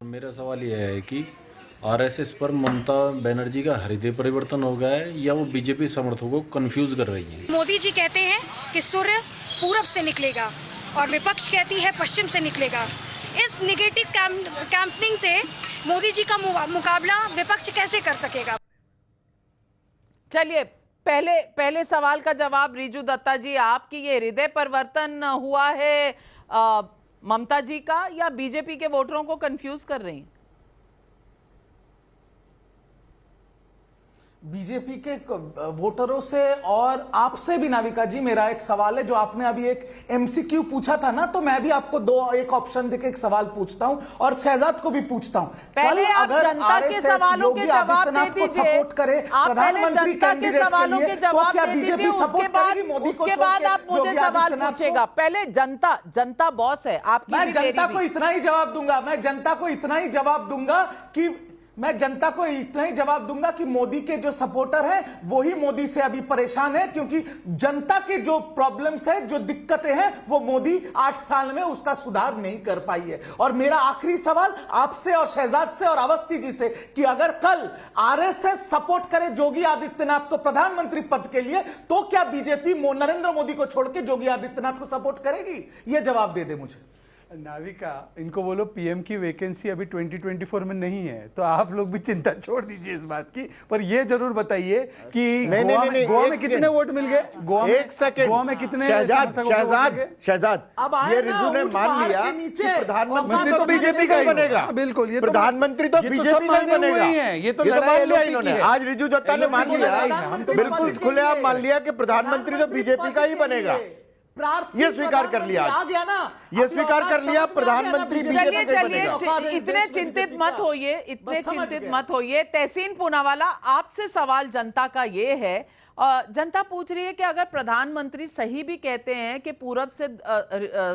मेरा सवाल यह है कि आरएसएस पर ममता बनर्जी का हृदय परिवर्तन हो गया है या वो बीजेपी समर्थकों को कंफ्यूज कर रही है? मोदी जी कहते हैं कि सूर्य पूरब से निकलेगा और विपक्ष कहती है पश्चिम से निकलेगा। इस नेगेटिव कैंपेनिंग से मोदी जी का मुकाबला विपक्ष कैसे कर सकेगा? चलिए, पहले सवाल का जवाब रिजू दत्ता जी, आपकी ये हृदय परिवर्तन हुआ है ममता जी का, या बीजेपी के वोटरों को कंफ्यूज कर रही हैं? बीजेपी के वोटरों से और आपसे भी नाविका जी मेरा एक सवाल है। जो आपने अभी एक एमसीक्यू पूछा था ना, तो मैं भी आपको एक ऑप्शन देके एक सवाल पूछता हूं और शहजाद को भी पूछता हूं। पहले आप जनता के सवालों के जवाब दे दीजिए। सपोर्ट करे प्रधानमंत्री कैंडिडेट सवालों के जवाब क्या दे बीजेपी दीजिए, सपोर्ट करेगी मोदी को? उसके बाद आप मुझे सवाल पूछेगा। पहले जनता बॉस है आपकी। मैं जनता को इतना ही जवाब दूंगा, मैं जनता को इतना ही जवाब दूंगा कि मोदी के जो सपोर्टर हैं वो ही मोदी से अभी परेशान है, क्योंकि जनता के जो प्रॉब्लम्स है, जो दिक्कतें हैं, वो मोदी 8 साल में उसका सुधार नहीं कर पाई है। और मेरा आखिरी सवाल आपसे और शहजाद से और अवस्थी जी से कि अगर कल आरएसएस सपोर्ट करे योगी आदित्यनाथ को प्रधानमंत्री पद के लिए, तो क्या बीजेपी नरेंद्र मोदी को छोड़ के योगी आदित्यनाथ को सपोर्ट करेगी? यह जवाब दे दे मुझे। नाविका, इनको बोलो पीएम की वैकेंसी अभी 2024 में नहीं है, तो आप लोग भी चिंता छोड़ दीजिए इस बात की। पर ये जरूर बताइए कि गोवा में कितने वोट मिल गए? गोवा में कितने? शहजाद, ये रिजू ने मान लिया कि प्रधानमंत्री तो बीजेपी का ही बनेगा। बिल्कुल, ये प्रधानमंत्री तो बीजेपी का ही बनेगा। ये तो मान लिया इन्होंने। आज रिजू दत्ता ने मान लिया, बिल्कुल खुलेआम मान लिया कि प्रधानमंत्री तो बीजेपी का ही बनेगा। ये स्वीकार कर लिया, ये स्वीकार कर लिया प्रधानमंत्री। चलिए, इतने चिंतित मत होइए। तहसीन पूनावाला, आपसे सवाल जनता का ये है, जनता पूछ रही है कि अगर प्रधानमंत्री सही भी कहते हैं कि पूरब से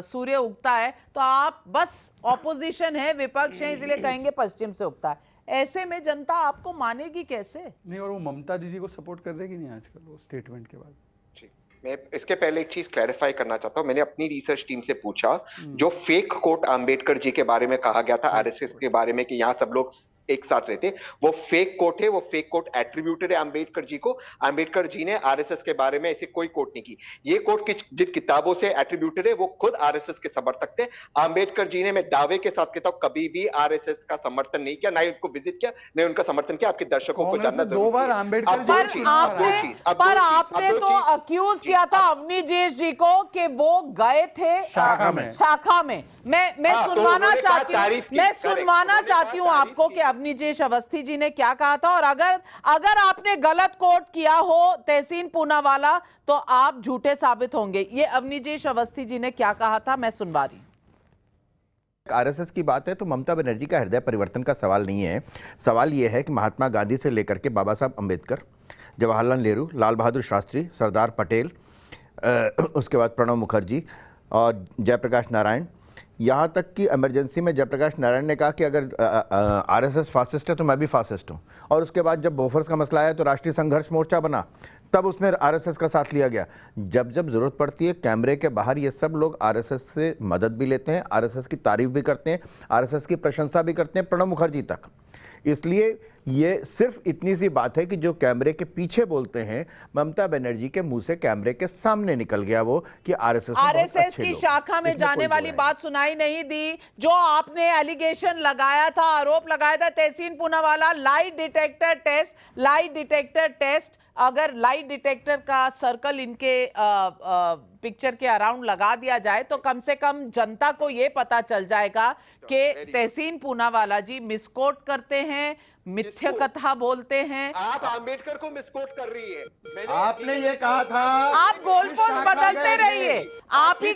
सूर्य उगता है, तो आप बस ऑपोजिशन है, विपक्ष है, इसलिए कहेंगे पश्चिम से उगता है। ऐसे में जनता आपको मानेगी कैसे? नहीं, और वो ममता दीदी को सपोर्ट कर देगी नहीं आजकल वो स्टेटमेंट के बाद? मैं इसके पहले एक चीज क्लैरिफाई करना चाहता हूं। मैंने अपनी रिसर्च टीम से पूछा, जो फेक कोट अंबेडकर जी के बारे में कहा गया था आरएसएस के बारे में कि यहाँ सब लोग एक साथ रहते, वो फेक कोट है। वो फेक कोट एट्रीब्यूटेड है अंबेडकर जी को। अंबेडकर जी ने आरएसएस के बारे में ऐसी कोई कोट नहीं की। ये कोट जिन किताबों से एट्रीब्यूटेड है वो खुद आरएसएस के समर्थक थे। अंबेडकर जी ने, मैं दावे के साथ कहता हूं, कभी भी आरएसएस का समर्थन नहीं किया, ना ही उनको विजिट किया, ना उनका समर्थन किया। आपके दर्शकों को जानना जरूरी है। 2 बार अंबेडकर जी पर आपने तो अक्यूज किया था अवनीश जी को कि वो गए थे शाखा में। मैं सुनवाना चाहती हूँ आपको कि अवनीश अवस्थी जी ने क्या कहा था, और अगर आपने गलत कोट किया हो तहसीन पूनावाला, तो आप झूठे साबित होंगे। ये अवनीश अवस्थी जी ने क्या कहा था, मैं सुनवा रही हूं। आरएसएस की बात है तो ममता बनर्जी का हृदय परिवर्तन का सवाल नहीं है। सवाल यह है कि महात्मा गांधी से लेकर के बाबा साहब अंबेडकर, जवाहरलाल नेहरू, लाल बहादुर शास्त्री, सरदार पटेल, उसके बाद प्रणब मुखर्जी और जयप्रकाश नारायण, यहाँ तक कि इमरजेंसी में जयप्रकाश नारायण ने कहा कि अगर आरएसएस फासिस्ट है तो मैं भी फासिस्ट हूँ। और उसके बाद जब बोफर्स का मसला आया तो राष्ट्रीय संघर्ष मोर्चा बना, तब उसमें आरएसएस का साथ लिया गया। जब जब जरूरत पड़ती है कैमरे के बाहर ये सब लोग आरएसएस से मदद भी लेते हैं, आरएसएस की तारीफ भी करते हैं, आरएसएस की प्रशंसा भी करते हैं, प्रणब मुखर्जी तक। इसलिए ये सिर्फ इतनी सी बात है कि जो कैमरे के पीछे बोलते हैं, ममता बनर्जी के मुंह से कैमरे के सामने निकल गया वो कि आरएसएस की शाखा में जाने वाली बात सुनाई नहीं दी। जो आपने एलिगेशन लगाया था, आरोप लगाया था तहसीन पूनावाला, लाई डिटेक्टर टेस्ट, अगर लाई डिटेक्टर का सर्कल इनके पिक्चर के अराउंड लगा दिया जाए तो कम से कम जनता को यह पता चल जाएगा कि तहसीन पूनावाला जी मिसकोट करते हैं, मिथ्या कथा बोलते हैं। आप अंबेडकर को मिसकोट कर रही है। आपने ये कहा था। आप गोल पोस्ट बदलते रहिए। आप ही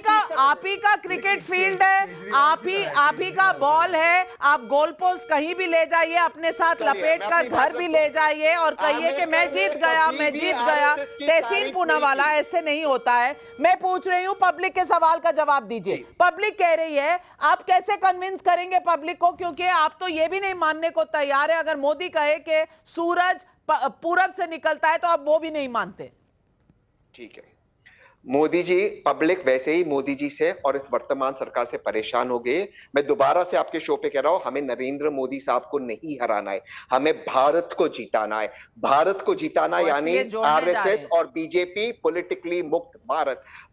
का क्रिकेट फील्ड है, आप ही का बॉल है। आप गोल पोस्ट कहीं भी ले जाइए, अपने साथ लपेट कर घर भी ले जाइए और कहिए कि मैं जीत गया। तहसीन पूनावाला, ऐसे नहीं होता है। मैं पूछ रही हूँ, पब्लिक के सवाल का जवाब दीजिए। पब्लिक कह रही है, आप कैसे कन्विंस करेंगे पब्लिक को, क्योंकि आप तो ये भी नहीं मानने को तैयार है। अगर मोदी कहे कि सूरज पूरब से निकलता है तो आप वो भी नहीं मानते। ठीक है, मोदी जी, पब्लिक वैसे ही मोदी जी से और इस वर्तमान सरकार से परेशान हो गए। मैं दोबारा से आपके शो पे कह रहा हूं, हमें नरेंद्र मोदी साहब को नहीं हराना है, हमें भारत को जिताना है। भारत को जिताना यानी आरएसएस और बीजेपी पॉलिटिकली मुक्त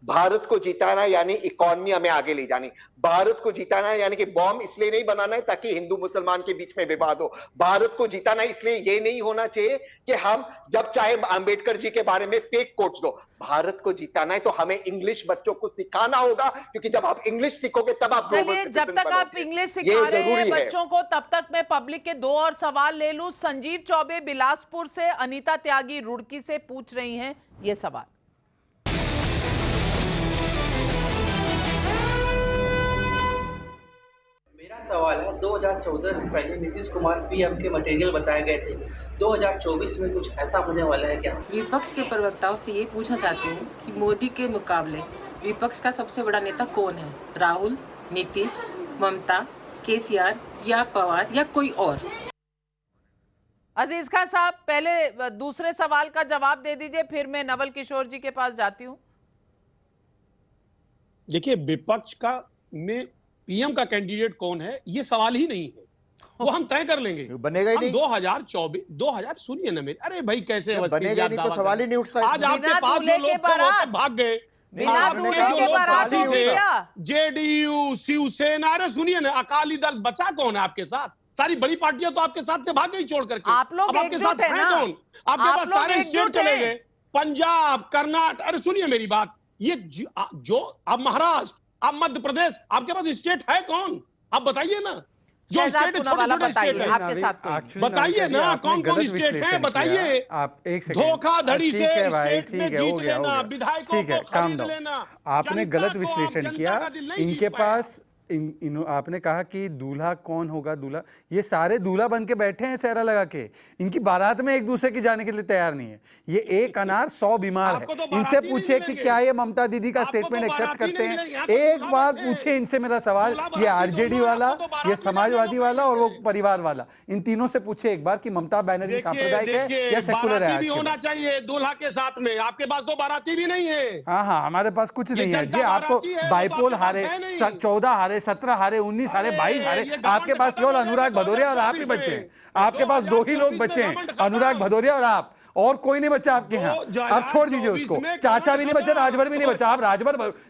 भारत को जिताना यानी इकोनॉमी हमें आगे ले जानी। भारत को जिताना है, यानी कि बॉम्ब इसलिए नहीं बनाना है ताकि हिंदू मुसलमान के बीच में विवाद हो। भारत को जिताना इसलिए ये नहीं होना चाहिए कि हम जब चाहे अंबेडकर जी के बारे में फेक कोट्स दो। भारत को जिताना है तो हमें इंग्लिश बच्चों को सिखाना होगा, क्योंकि जब आप इंग्लिश सीखोगे तब आप चलिए, जब तक आप इंग्लिश सिखा रहे हैं बच्चों को, तब तक मैं पब्लिक के 2 और सवाल ले लूं। संजीव चौबे बिलासपुर से, अनीता त्यागी रुड़की से पूछ रही हैं ये सवाल। मेरा सवाल है, 2014 से पहले नीतीश कुमार पीएम के मटेरियल बताए गए थे, 2024 में कुछ ऐसा होने वाला है क्या? विपक्ष के प्रवक्ताओं से ये पूछना चाहती हूँ कि मोदी के मुकाबले विपक्ष का सबसे बड़ा नेता कौन है? राहुल, नीतीश, ममता, केसीआर या पवार या कोई और? अजीज खान साहब, पहले दूसरे सवाल का जवाब दे दीजिए, फिर मैं नवल किशोर जी के पास जाती हूँ। देखिए, विपक्ष का में पीएम का कैंडिडेट कौन है ये सवाल ही नहीं है, वो हम तय कर लेंगे। बनेगा ही नहीं। 2024 सुनिए ना मेरे, अरे भाई कैसे बनेगा नहीं तो सवाल ही नहीं उठता। आज आपके पास जो लोग थे वो तो भाग गए, आपके जो लोग साथी थे जेडीयू, शिवसेना, अरे सुनिए ना, अकाली दल बचा कौन है आपके साथ? सारी बड़ी पार्टियां तो आपके साथ से भाग गई छोड़ करके। आप लोग अब आपके साथ है कौन? आपके पास सारे स्टेट चले गए, पंजाब, कर्नाटक, अरे सुनिए मेरी बात, ये जो अब महाराष्ट्र, अब मध्य प्रदेश, आपके पास स्टेट है कौन? आप बताइए ना, जो स्टेट है, छोटे-छोटे स्टेट है, आपके साथ बताइए ना कौन कौन स्टेट है, बताइए। आप एक सेकंड, धोखाधड़ी से स्टेट में हो जीत गया, लेना, विधायकों को खरीद लेना, आपने गलत विश्लेषण किया। इनके पास आपने कहा कि दूल्हा कौन होगा, दूल्हा, ये सारे दूल्हा बन के बैठे हैं सेहरा लगा के, इनकी बारात में एक दूसरे की जाने के लिए तैयार नहीं है। ये एक अनार 100 बीमार है। इनसे पूछिए कि क्या ये ममता दीदी का स्टेटमेंट एक्सेप्ट करते हैं? एक बार पूछे इनसे मेरा सवाल, ये आरजेडी वाला, ये समाजवादी वाला और वो परिवार वाला, इन तीनों से पूछे एक बार कि ममता बनर्जी सांप्रदायिक है या सेकुलर है? होना चाहिए दूल्हा के साथ में, आपके पास तो बाराती भी नहीं है। हाँ, हमारे पास कुछ नहीं है जी। आप तो बाइपोल हारे, 14 हारे, 17 हारे, 19 हारे, 22 हारे। आपके पास केवल अनुराग भदौरिया और आप ही बचे हैं। आपके पास 2 ही लोग बचे हैं, अनुराग भदौरिया और आप, और कोई नहीं बचा आपके यहाँ। आप छोड़ दीजिए उसको, चाचा भी नहीं बचा, राजभर भी नहीं बचा। आप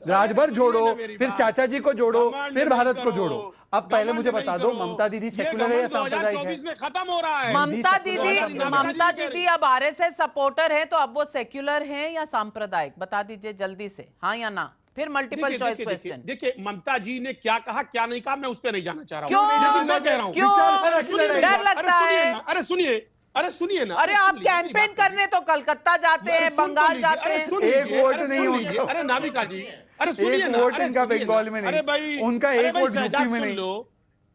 राजभर जोड़ो, फिर चाचा जी को जोड़ो, फिर भारत को जोड़ो। अब पहले मुझे बता दो, ममता दीदी सेकुलर है या सांप्रदायिक है? खत्म हो रहा है। ममता दीदी अब आरएसएस सपोर्टर है, तो अब वो सेक्युलर है या सांप्रदायिक? बता दीजिए जल्दी से, हाँ या ना, फिर मल्टीपल चॉइस क्वेश्चन। देखिए, ममता जी ने क्या कहा क्या नहीं कहा मैं उस पर नहीं जाना चाह रहा हूं। क्यों? मैं कह रहा हूं, डर लगता है? अरे सुनिए ना। अरे आप कैंपेन करने तो कलकत्ता जाते हैं, बंगाल जाते हैं, एक वोट नहीं उनका। अरे नाविका जी, अरे सुनिए ना, वोट इनका बंगाल में नहीं, अरे भाई उनका एक वोट यूपी में नहीं।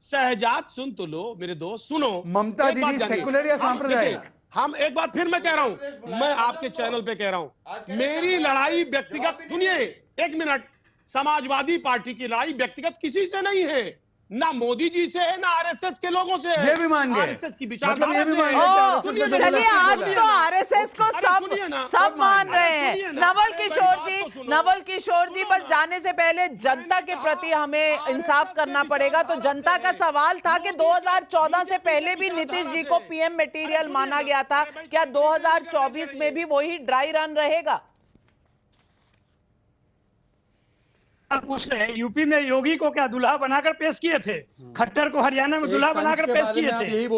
सहजाद सुन तो लो मेरे दोस्त, सुनो। ममता दीदी सेकुलर या सांप्रदायिक? हम एक बात फिर मैं कह रहा हूं, मैं आपके चैनल पे कह रहा हूं, मेरी लड़ाई व्यक्तिगत, सुनिए एक मिनट, समाजवादी पार्टी की लड़ाई व्यक्तिगत किसी से नहीं है, ना मोदी जी से है, ना आरएसएस के लोगों से है। ये भी मान गए, आरएसएस की विचारधारा चलिए आज तो आरएसएस को सब मान रहे हैं। नवल किशोर जी, बस जाने से पहले जनता के प्रति हमें इंसाफ करना पड़ेगा। तो जनता का सवाल था कि 2014 से पहले भी नीतीश जी को पीएम मटेरियल माना गया था, क्या 2024 में भी वही ड्राई रन रहेगा? पूछ रहे हैं, यूपी में योगी को क्या दुल्हा बनाकर पेश किए थे, खट्टर को हरियाणा में दुल्हा बनाकर पेश किए थे।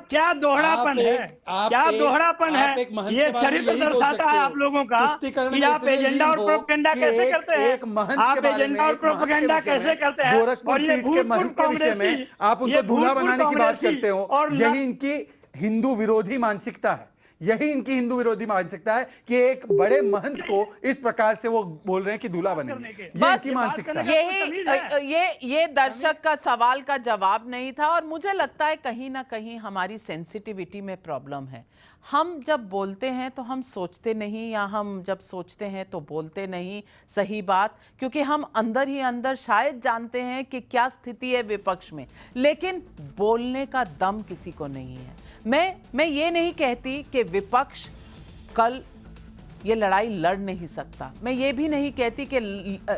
क्या दोहरापन है, क्या दोहरापन है? ये चरित्र दर्शाता है आप लोगों का कि आप एजेंडा और प्रोपेगेंडा कैसे करते हैं। आप एजेंडा और प्रोपेगेंडा कैसे करते हैं, और ये भूतपूर्व कांग्रेसी आप उनको दूल्हा बनाने की बात करते हो, और यही इनकी हिंदू विरोधी मानसिकता है। यही इनकी हिंदू विरोधी मानसिकता है कि एक बड़े महंत को इस प्रकार से वो बोल रहे हैं कि दूल्हा बनेंगे। ये इनकी मानसिकता है। ये दर्शक का सवाल का जवाब नहीं था, और मुझे लगता है कहीं ना कहीं हमारी सेंसिटिविटी में प्रॉब्लम है। हम जब बोलते हैं तो हम सोचते नहीं, या हम जब सोचते हैं तो बोलते नहीं सही बात, क्योंकि हम अंदर ही अंदर शायद जानते हैं कि क्या स्थिति है विपक्ष में, लेकिन बोलने का दम किसी को नहीं है। मैं ये नहीं कहती कि विपक्ष कल ये लड़ाई लड़ नहीं सकता, मैं ये भी नहीं कहती कि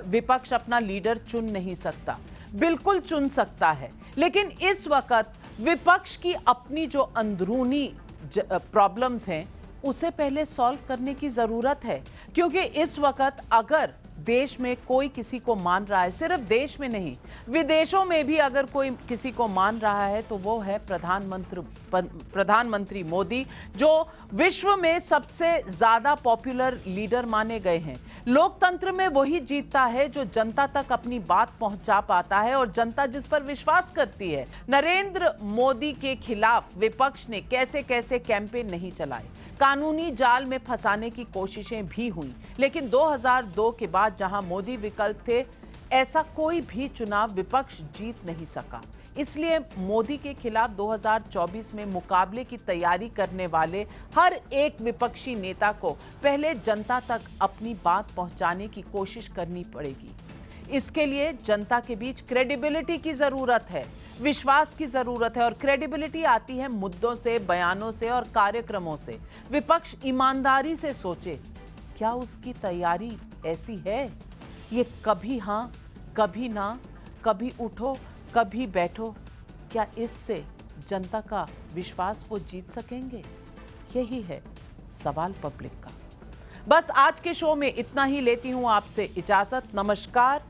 विपक्ष अपना लीडर चुन नहीं सकता, बिल्कुल चुन सकता है, लेकिन इस वक्त विपक्ष की अपनी जो अंदरूनी प्रॉब्लम्स हैं उसे पहले सॉल्व करने की जरूरत है। क्योंकि इस वक्त अगर देश में कोई किसी को मान रहा है, सिर्फ देश में नहीं विदेशों में भी अगर कोई किसी को मान रहा है तो वो है प्रधानमंत्री मोदी, जो विश्व में सबसे ज्यादा पॉपुलर लीडर माने गए हैं। लोकतंत्र में वही जीतता है जो जनता तक अपनी बात पहुंचा पाता है और जनता जिस पर विश्वास करती है। नरेंद्र मोदी के खिलाफ विपक्ष ने कैसे कैसे कैंपेन नहीं चलाए, कानूनी जाल में फंसाने की कोशिशें भी हुई, लेकिन 2002 के बाद जहां मोदी विकल्प थे, ऐसा कोई भी चुनाव विपक्ष जीत नहीं सका। इसलिए मोदी के खिलाफ 2024 में मुकाबले की तैयारी करने वाले हर एक विपक्षी नेता को पहले जनता तक अपनी बात पहुंचाने की कोशिश करनी पड़ेगी। इसके लिए जनता के बीच क्रेडिबिलिटी की जरूरत है, विश्वास की जरूरत है, और क्रेडिबिलिटी आती है मुद्दों से, बयानों से और कार्यक्रमों से। विपक्ष ईमानदारी से सोचे, क्या उसकी तैयारी ऐसी है? ये कभी हां कभी ना, कभी उठो कभी बैठो, क्या इससे जनता का विश्वास वो जीत सकेंगे? यही है सवाल पब्लिक का। बस आज के शो में इतना ही, लेती हूं आपसे इजाजत। नमस्कार।